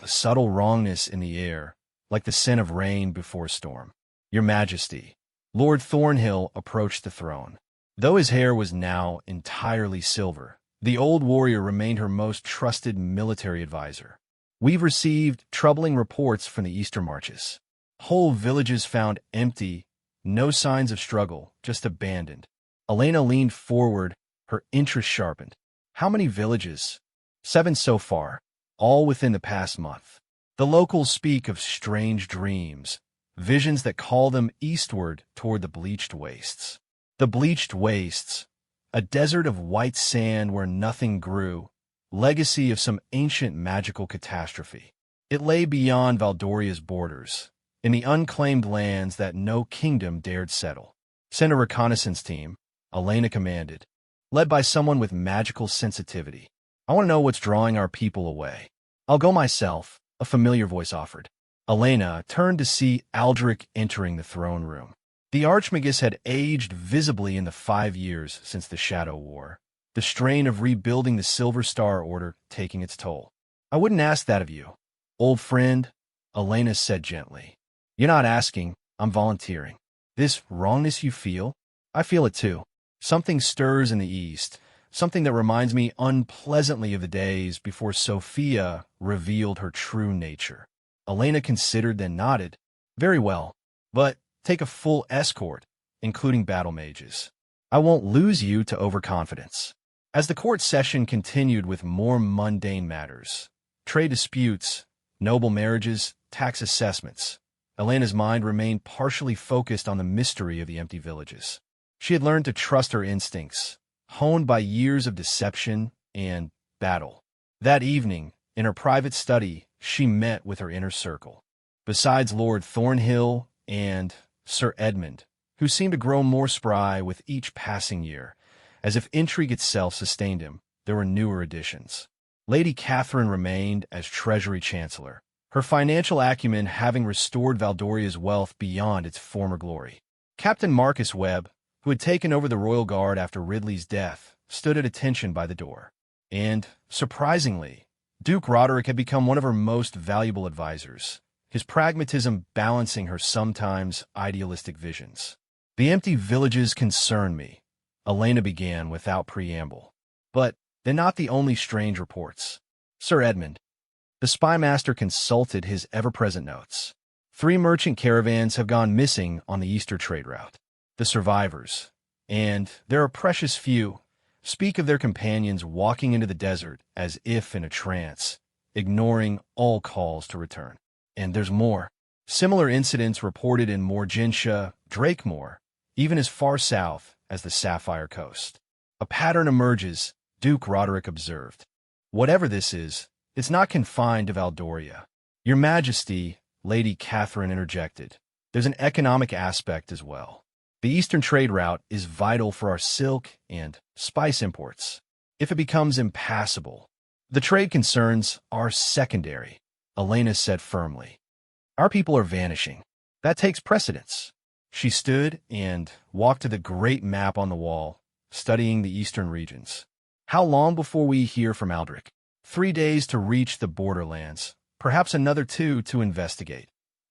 a subtle wrongness in the air, like the scent of rain before a storm. Your Majesty, Lord Thornhill approached the throne. Though his hair was now entirely silver, the old warrior remained her most trusted military advisor. We've received troubling reports from the Eastern marches. Whole villages found empty, no signs of struggle, just abandoned. Elena leaned forward, her interest sharpened. How many villages? 7 so far, all within the past month. The locals speak of strange dreams, visions that call them eastward toward the bleached wastes. The bleached wastes, a desert of white sand where nothing grew, legacy of some ancient magical catastrophe. It lay beyond Valdoria's borders, in the unclaimed lands that no kingdom dared settle. Send a reconnaissance team, Elena commanded, led by someone with magical sensitivity. I want to know what's drawing our people away. I'll go myself, a familiar voice offered. Elena turned to see Aldrich entering the throne room. The Archmagus had aged visibly in the 5 years since the Shadow War, the strain of rebuilding the Silver Star Order taking its toll. I wouldn't ask that of you, old friend, Elena said gently. You're not asking, I'm volunteering. This wrongness you feel, I feel it too. Something stirs in the east, something that reminds me unpleasantly of the days before Sophia revealed her true nature. Elena considered, then nodded. Very well, but take a full escort, including battle mages. I won't lose you to overconfidence. As the court session continued with more mundane matters, trade disputes, noble marriages, tax assessments, Elena's mind remained partially focused on the mystery of the empty villages. She had learned to trust her instincts, honed by years of deception and battle. That evening, in her private study, she met with her inner circle. Besides Lord Thornhill and Sir Edmund, who seemed to grow more spry with each passing year, as if intrigue itself sustained him, there were newer additions. Lady Catherine remained as Treasury Chancellor, her financial acumen having restored Valdoria's wealth beyond its former glory. Captain Marcus Webb, who had taken over the Royal Guard after Ridley's death, stood at attention by the door. And, surprisingly, Duke Roderick had become one of her most valuable advisors, his pragmatism balancing her sometimes idealistic visions. The empty villages concern me, Elena began without preamble. But they're not the only strange reports. Sir Edmund. The spy master consulted his ever-present notes. 3 merchant caravans have gone missing on the Eastern trade route. The survivors, and there are precious few, speak of their companions walking into the desert as if in a trance, ignoring all calls to return. And there's more. Similar incidents reported in Morgentia, Drakemore, even as far south as the Sapphire Coast. A pattern emerges, Duke Roderick observed. Whatever this is, it's not confined to Valdoria. Your Majesty, Lady Catherine interjected. There's an economic aspect as well. The Eastern trade route is vital for our silk and spice imports. If it becomes impassable, the trade concerns are secondary, Elena said firmly. Our people are vanishing. That takes precedence. She stood and walked to the great map on the wall, studying the eastern regions. How long before we hear from Aldrich? 3 days to reach the borderlands, perhaps another 2 to investigate.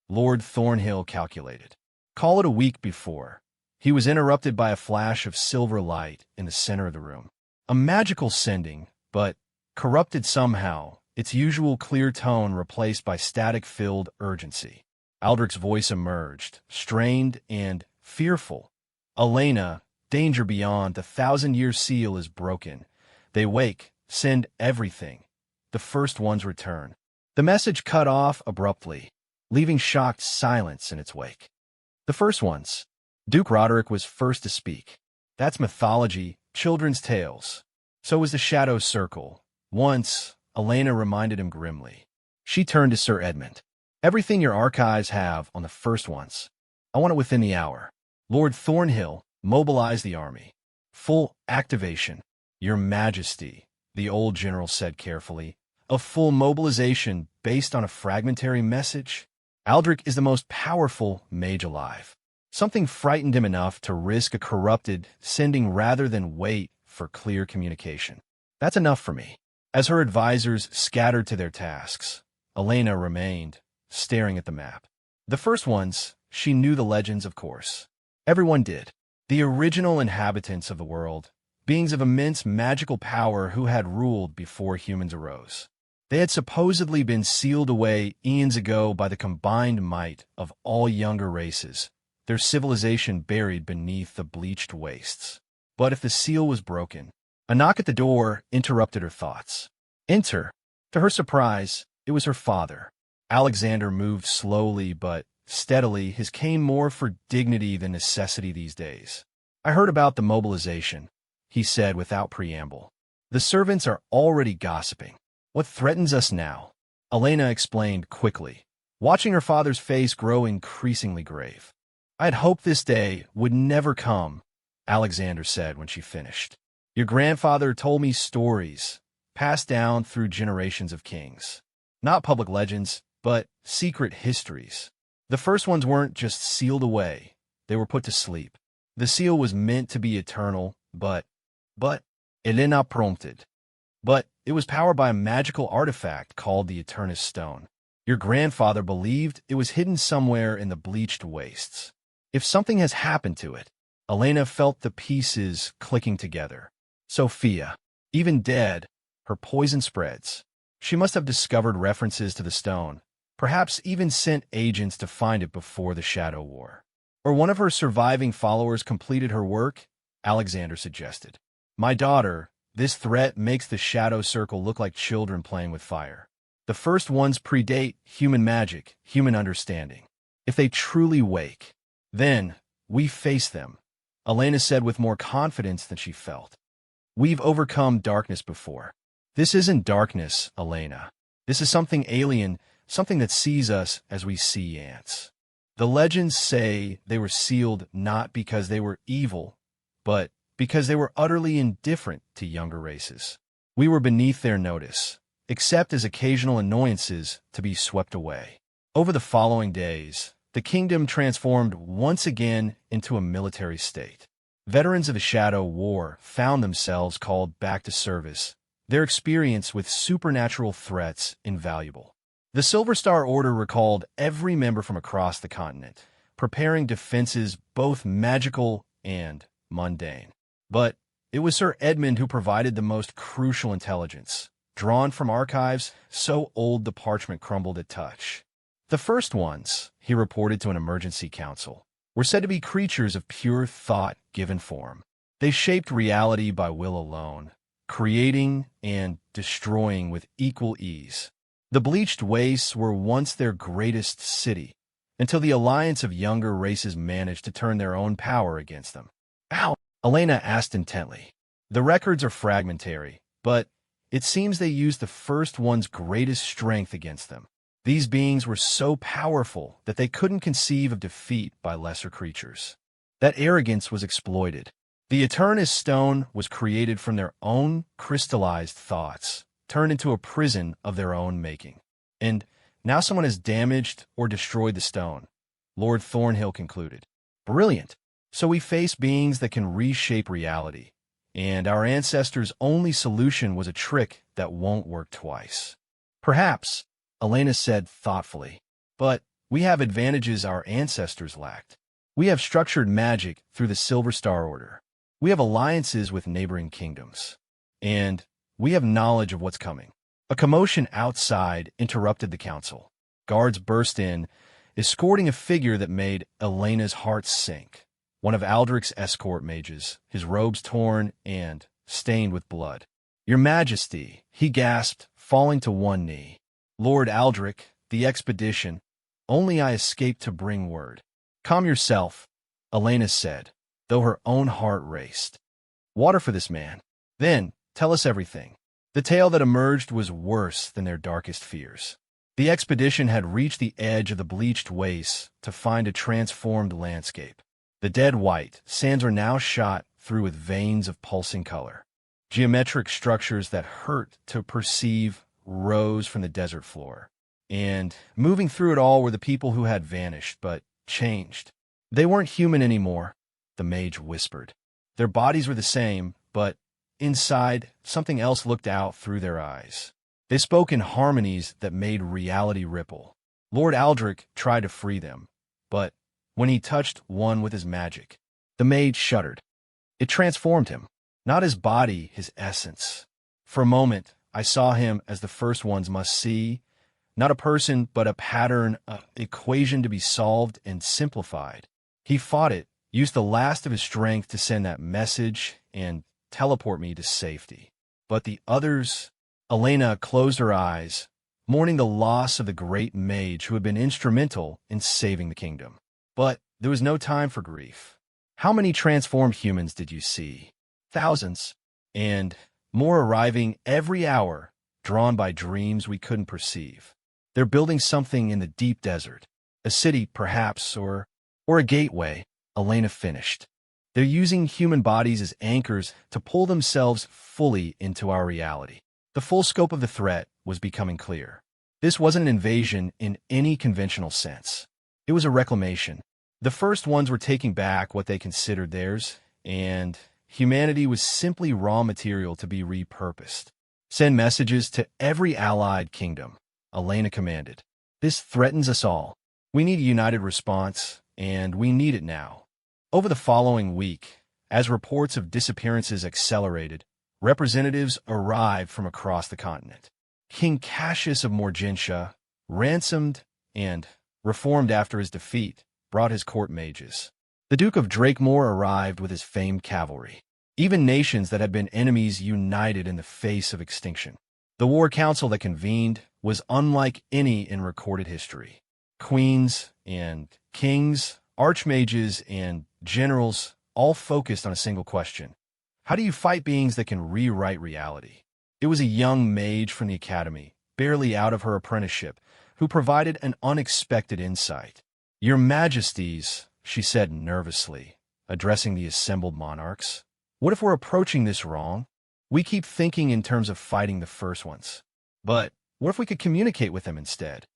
Lord Thornhill calculated. Call it a week before. He was interrupted by a flash of silver light in the center of the room. A magical sending, but corrupted somehow, its usual clear tone replaced by static-filled urgency. Aldrich's voice emerged, strained and fearful. Elena, danger beyond, the 1,000-year seal is broken. They wake, send everything. The first ones return. The message cut off abruptly, leaving shocked silence in its wake. The first ones. Duke Roderick was first to speak. That's mythology, children's tales. So was the Shadow Circle. Once, Elena reminded him grimly. She turned to Sir Edmund. Everything your archives have on the first ones. I want it within the hour. Lord Thornhill, mobilize the army. Full activation. Your Majesty, the old general said carefully. A full mobilization based on a fragmentary message? Aldrich is the most powerful mage alive. Something frightened him enough to risk a corrupted sending rather than wait for clear communication. That's enough for me. As her advisors scattered to their tasks, Elena remained, staring at the map. The first ones, she knew the legends, of course. Everyone did. The original inhabitants of the world, beings of immense magical power who had ruled before humans arose. They had supposedly been sealed away eons ago by the combined might of all younger races, their civilization buried beneath the bleached wastes. But if the seal was broken, a knock at the door interrupted her thoughts. Enter. To her surprise, it was her father. Alexander moved slowly but steadily, his cane more for dignity than necessity these days. I heard about the mobilization, he said without preamble. The servants are already gossiping. What threatens us now? Elena explained quickly, watching her father's face grow increasingly grave. I had hoped this day would never come, Alexander said when she finished. Your grandfather told me stories, passed down through generations of kings. Not public legends, but secret histories. The first ones weren't just sealed away, they were put to sleep. The seal was meant to be eternal, but Elena prompted. But it was powered by a magical artifact called the Eternus Stone. Your grandfather believed it was hidden somewhere in the bleached wastes. If something has happened to it, Elena felt the pieces clicking together. Sophia, even dead, her poison spreads. She must have discovered references to the stone, perhaps even sent agents to find it before the Shadow War. Or one of her surviving followers completed her work, Alexander suggested. My daughter, this threat makes the Shadow Circle look like children playing with fire. The first ones predate human magic, human understanding. If they truly wake, then we face them, Elena said with more confidence than she felt. We've overcome darkness before. This isn't darkness, Elena. This is something alien, something that sees us as we see ants. The legends say they were sealed not because they were evil, but because they were utterly indifferent to younger races. We were beneath their notice, except as occasional annoyances to be swept away. Over the following days, the kingdom transformed once again into a military state. Veterans of the Shadow War found themselves called back to service, their experience with supernatural threats invaluable. The Silver Star Order recalled every member from across the continent, preparing defenses both magical and mundane. But it was Sir Edmund who provided the most crucial intelligence, drawn from archives so old the parchment crumbled at touch. The first ones, he reported to an emergency council, were said to be creatures of pure thought given form. They shaped reality by will alone, creating and destroying with equal ease. The bleached wastes were once their greatest city, until the alliance of younger races managed to turn their own power against them. How? Elena asked intently. The records are fragmentary, but it seems they used the first one's greatest strength against them. These beings were so powerful that they couldn't conceive of defeat by lesser creatures. That arrogance was exploited. The Eternus Stone was created from their own crystallized thoughts, turned into a prison of their own making. And now someone has damaged or destroyed the stone, Lord Thornhill concluded. Brilliant. So we face beings that can reshape reality, and our ancestors' only solution was a trick that won't work twice. Perhaps, Elena said thoughtfully, but we have advantages our ancestors lacked. We have structured magic through the Silver Star Order. We have alliances with neighboring kingdoms. And we have knowledge of what's coming. A commotion outside interrupted the council. Guards burst in, escorting a figure that made Elena's heart sink. One of Aldrich's escort mages, his robes torn and stained with blood. Your Majesty, he gasped, falling to one knee. Lord Aldrich, the expedition. Only I escaped to bring word. Calm yourself, Elena said, though her own heart raced. Water for this man. Then, tell us everything. The tale that emerged was worse than their darkest fears. The expedition had reached the edge of the bleached wastes to find a transformed landscape. The dead white sands were now shot through with veins of pulsing color. Geometric structures that hurt to perceive rose from the desert floor. And moving through it all were the people who had vanished, but changed. They weren't human anymore, the mage whispered. Their bodies were the same, but inside, something else looked out through their eyes. They spoke in harmonies that made reality ripple. Lord Aldrich tried to free them, but when he touched one with his magic, the mage shuddered. It transformed him, not his body, his essence. For a moment, I saw him as the first ones must see, not a person, but a pattern, an equation to be solved and simplified. He fought it, used the last of his strength to send that message and teleport me to safety. But the others... Elena closed her eyes, mourning the loss of the great mage who had been instrumental in saving the kingdom. But there was no time for grief. How many transformed humans did you see? Thousands. And more arriving every hour, drawn by dreams we couldn't perceive. They're building something in the deep desert. A city, perhaps, or a gateway, Elena finished. They're using human bodies as anchors to pull themselves fully into our reality. The full scope of the threat was becoming clear. This wasn't an invasion in any conventional sense. It was a reclamation. The first ones were taking back what they considered theirs, and humanity was simply raw material to be repurposed. Send messages to every allied kingdom, Elena commanded. This threatens us all. We need a united response, and we need it now. Over the following week, as reports of disappearances accelerated, representatives arrived from across the continent. King Cassius of Morgentia, ransomed and reformed after his defeat, brought his court mages. The Duke of Drakemore arrived with his famed cavalry. Even nations that had been enemies united in the face of extinction. The war council that convened was unlike any in recorded history. Queens and kings, archmages and generals all focused on a single question. How do you fight beings that can rewrite reality? It was a young mage from the academy, barely out of her apprenticeship, who provided an unexpected insight. Your Majesties, she said nervously, addressing the assembled monarchs. What if we're approaching this wrong? We keep thinking in terms of fighting the first ones. But what if we could communicate with them instead?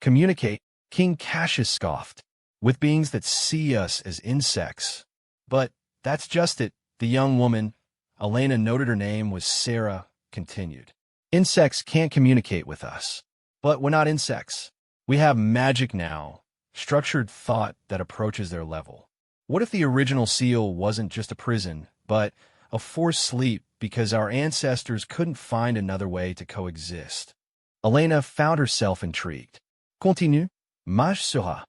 Communicate, King Cassius scoffed, with beings that see us as insects. But that's just it. The young woman, Elena noted her name was Sarah, continued. Insects can't communicate with us. But we're not insects. We have magic now, structured thought that approaches their level. What if the original seal wasn't just a prison, but a forced sleep because our ancestors couldn't find another way to coexist. Elena found herself intrigued. Continue. Maj sera.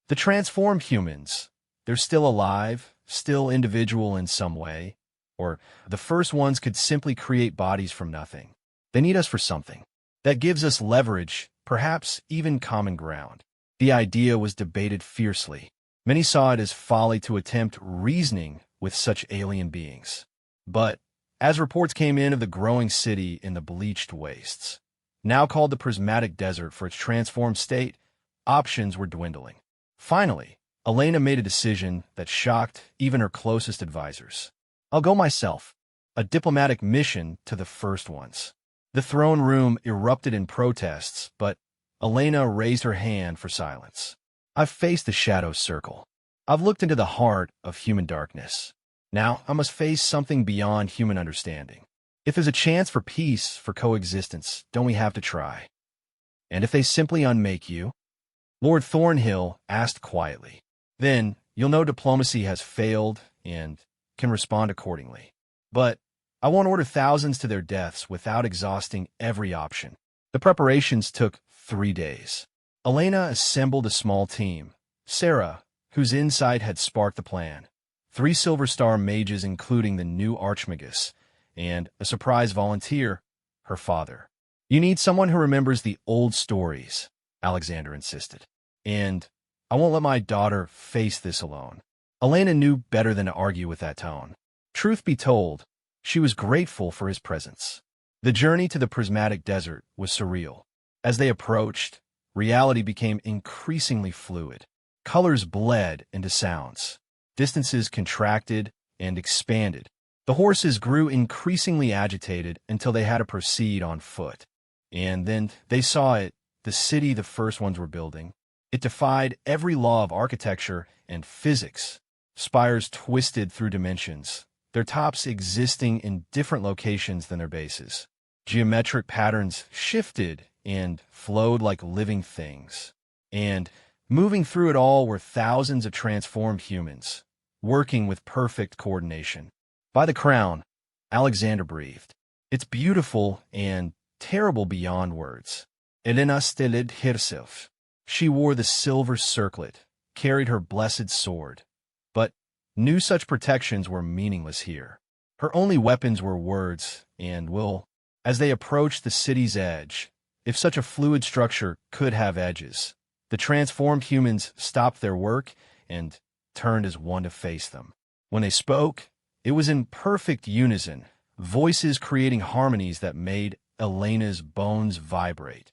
The transformed humans, they're still alive, still individual in some way, or the first ones could simply create bodies from nothing. They need us for something. That gives us leverage, perhaps even common ground. The idea was debated fiercely. Many saw it as folly to attempt reasoning with such alien beings. But, as reports came in of the growing city in the bleached wastes, now called the prismatic desert for its transformed state, options were dwindling. Finally, Elena made a decision that shocked even her closest advisors. I'll go myself. A diplomatic mission to the first ones. The throne room erupted in protests, but Elena raised her hand for silence. I've faced the shadow circle. I've looked into the heart of human darkness. Now I must face something beyond human understanding. If there's a chance for peace, for coexistence, don't we have to try? And if they simply unmake you? Lord Thornhill asked quietly. Then you'll know diplomacy has failed and can respond accordingly. But I won't order thousands to their deaths without exhausting every option. The preparations took 3 days. Elena assembled a small team. Sarah, whose insight had sparked the plan. 3 Silver Star mages including the new Archmagus, and a surprise volunteer, her father. You need someone who remembers the old stories, Alexander insisted. And I won't let my daughter face this alone. Elena knew better than to argue with that tone. Truth be told, she was grateful for his presence. The journey to the prismatic desert was surreal. As they approached, reality became increasingly fluid. Colors bled into sounds. Distances contracted and expanded. The horses grew increasingly agitated until they had to proceed on foot. And then they saw it, the city the first ones were building. It defied every law of architecture and physics. Spires twisted through dimensions, their tops existing in different locations than their bases. Geometric patterns shifted and flowed like living things. And moving through it all were thousands of transformed humans, working with perfect coordination. By the crown, Alexander breathed. It's beautiful and terrible beyond words. Elena Stelid herself. She wore the silver circlet, carried her blessed sword, but knew such protections were meaningless here. Her only weapons were words and will. As they approached the city's edge, if such a fluid structure could have edges, the transformed humans stopped their work and turned as one to face them. When they spoke, it was in perfect unison, voices creating harmonies that made Elena's bones vibrate.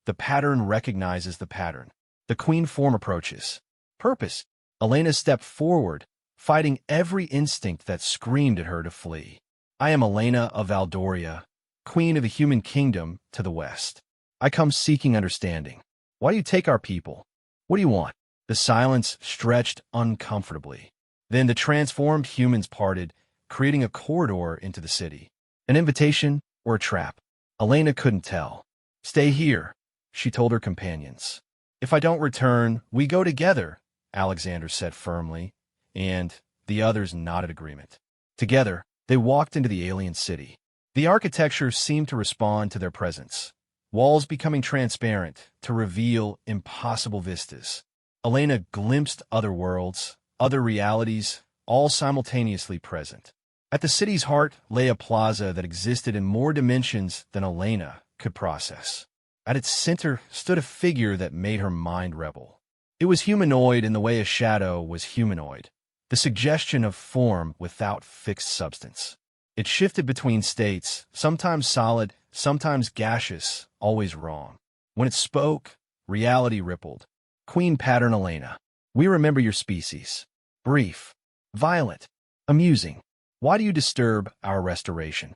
The pattern recognizes the pattern. The queen form approaches. Purpose. Elena stepped forward, fighting every instinct that screamed at her to flee. I am Elena of Valdoria, queen of the human kingdom to the west. I come seeking understanding. Why do you take our people? What do you want? The silence stretched uncomfortably. Then the transformed humans parted, creating a corridor into the city. An invitation or a trap? Elena couldn't tell. Stay here, she told her companions. If I don't return, we go together, Alexander said firmly, and the others nodded agreement. Together, they walked into the alien city. The architecture seemed to respond to their presence, walls becoming transparent to reveal impossible vistas. Elena glimpsed other worlds, other realities, all simultaneously present. At the city's heart lay a plaza that existed in more dimensions than Elena could process. At its center stood a figure that made her mind rebel. It was humanoid in the way a shadow was humanoid, the suggestion of form without fixed substance. It shifted between states, sometimes solid, sometimes gaseous, always wrong. When it spoke, reality rippled. Queen Pattern Elena, we remember your species. Brief, violent, amusing. Why do you disturb our restoration?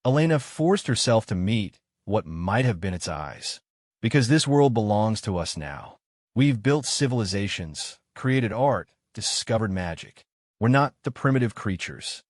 Elena forced herself to meet what might have been its eyes. Because this world belongs to us now. We've built civilizations, created art, discovered magic. We're not the primitive creatures.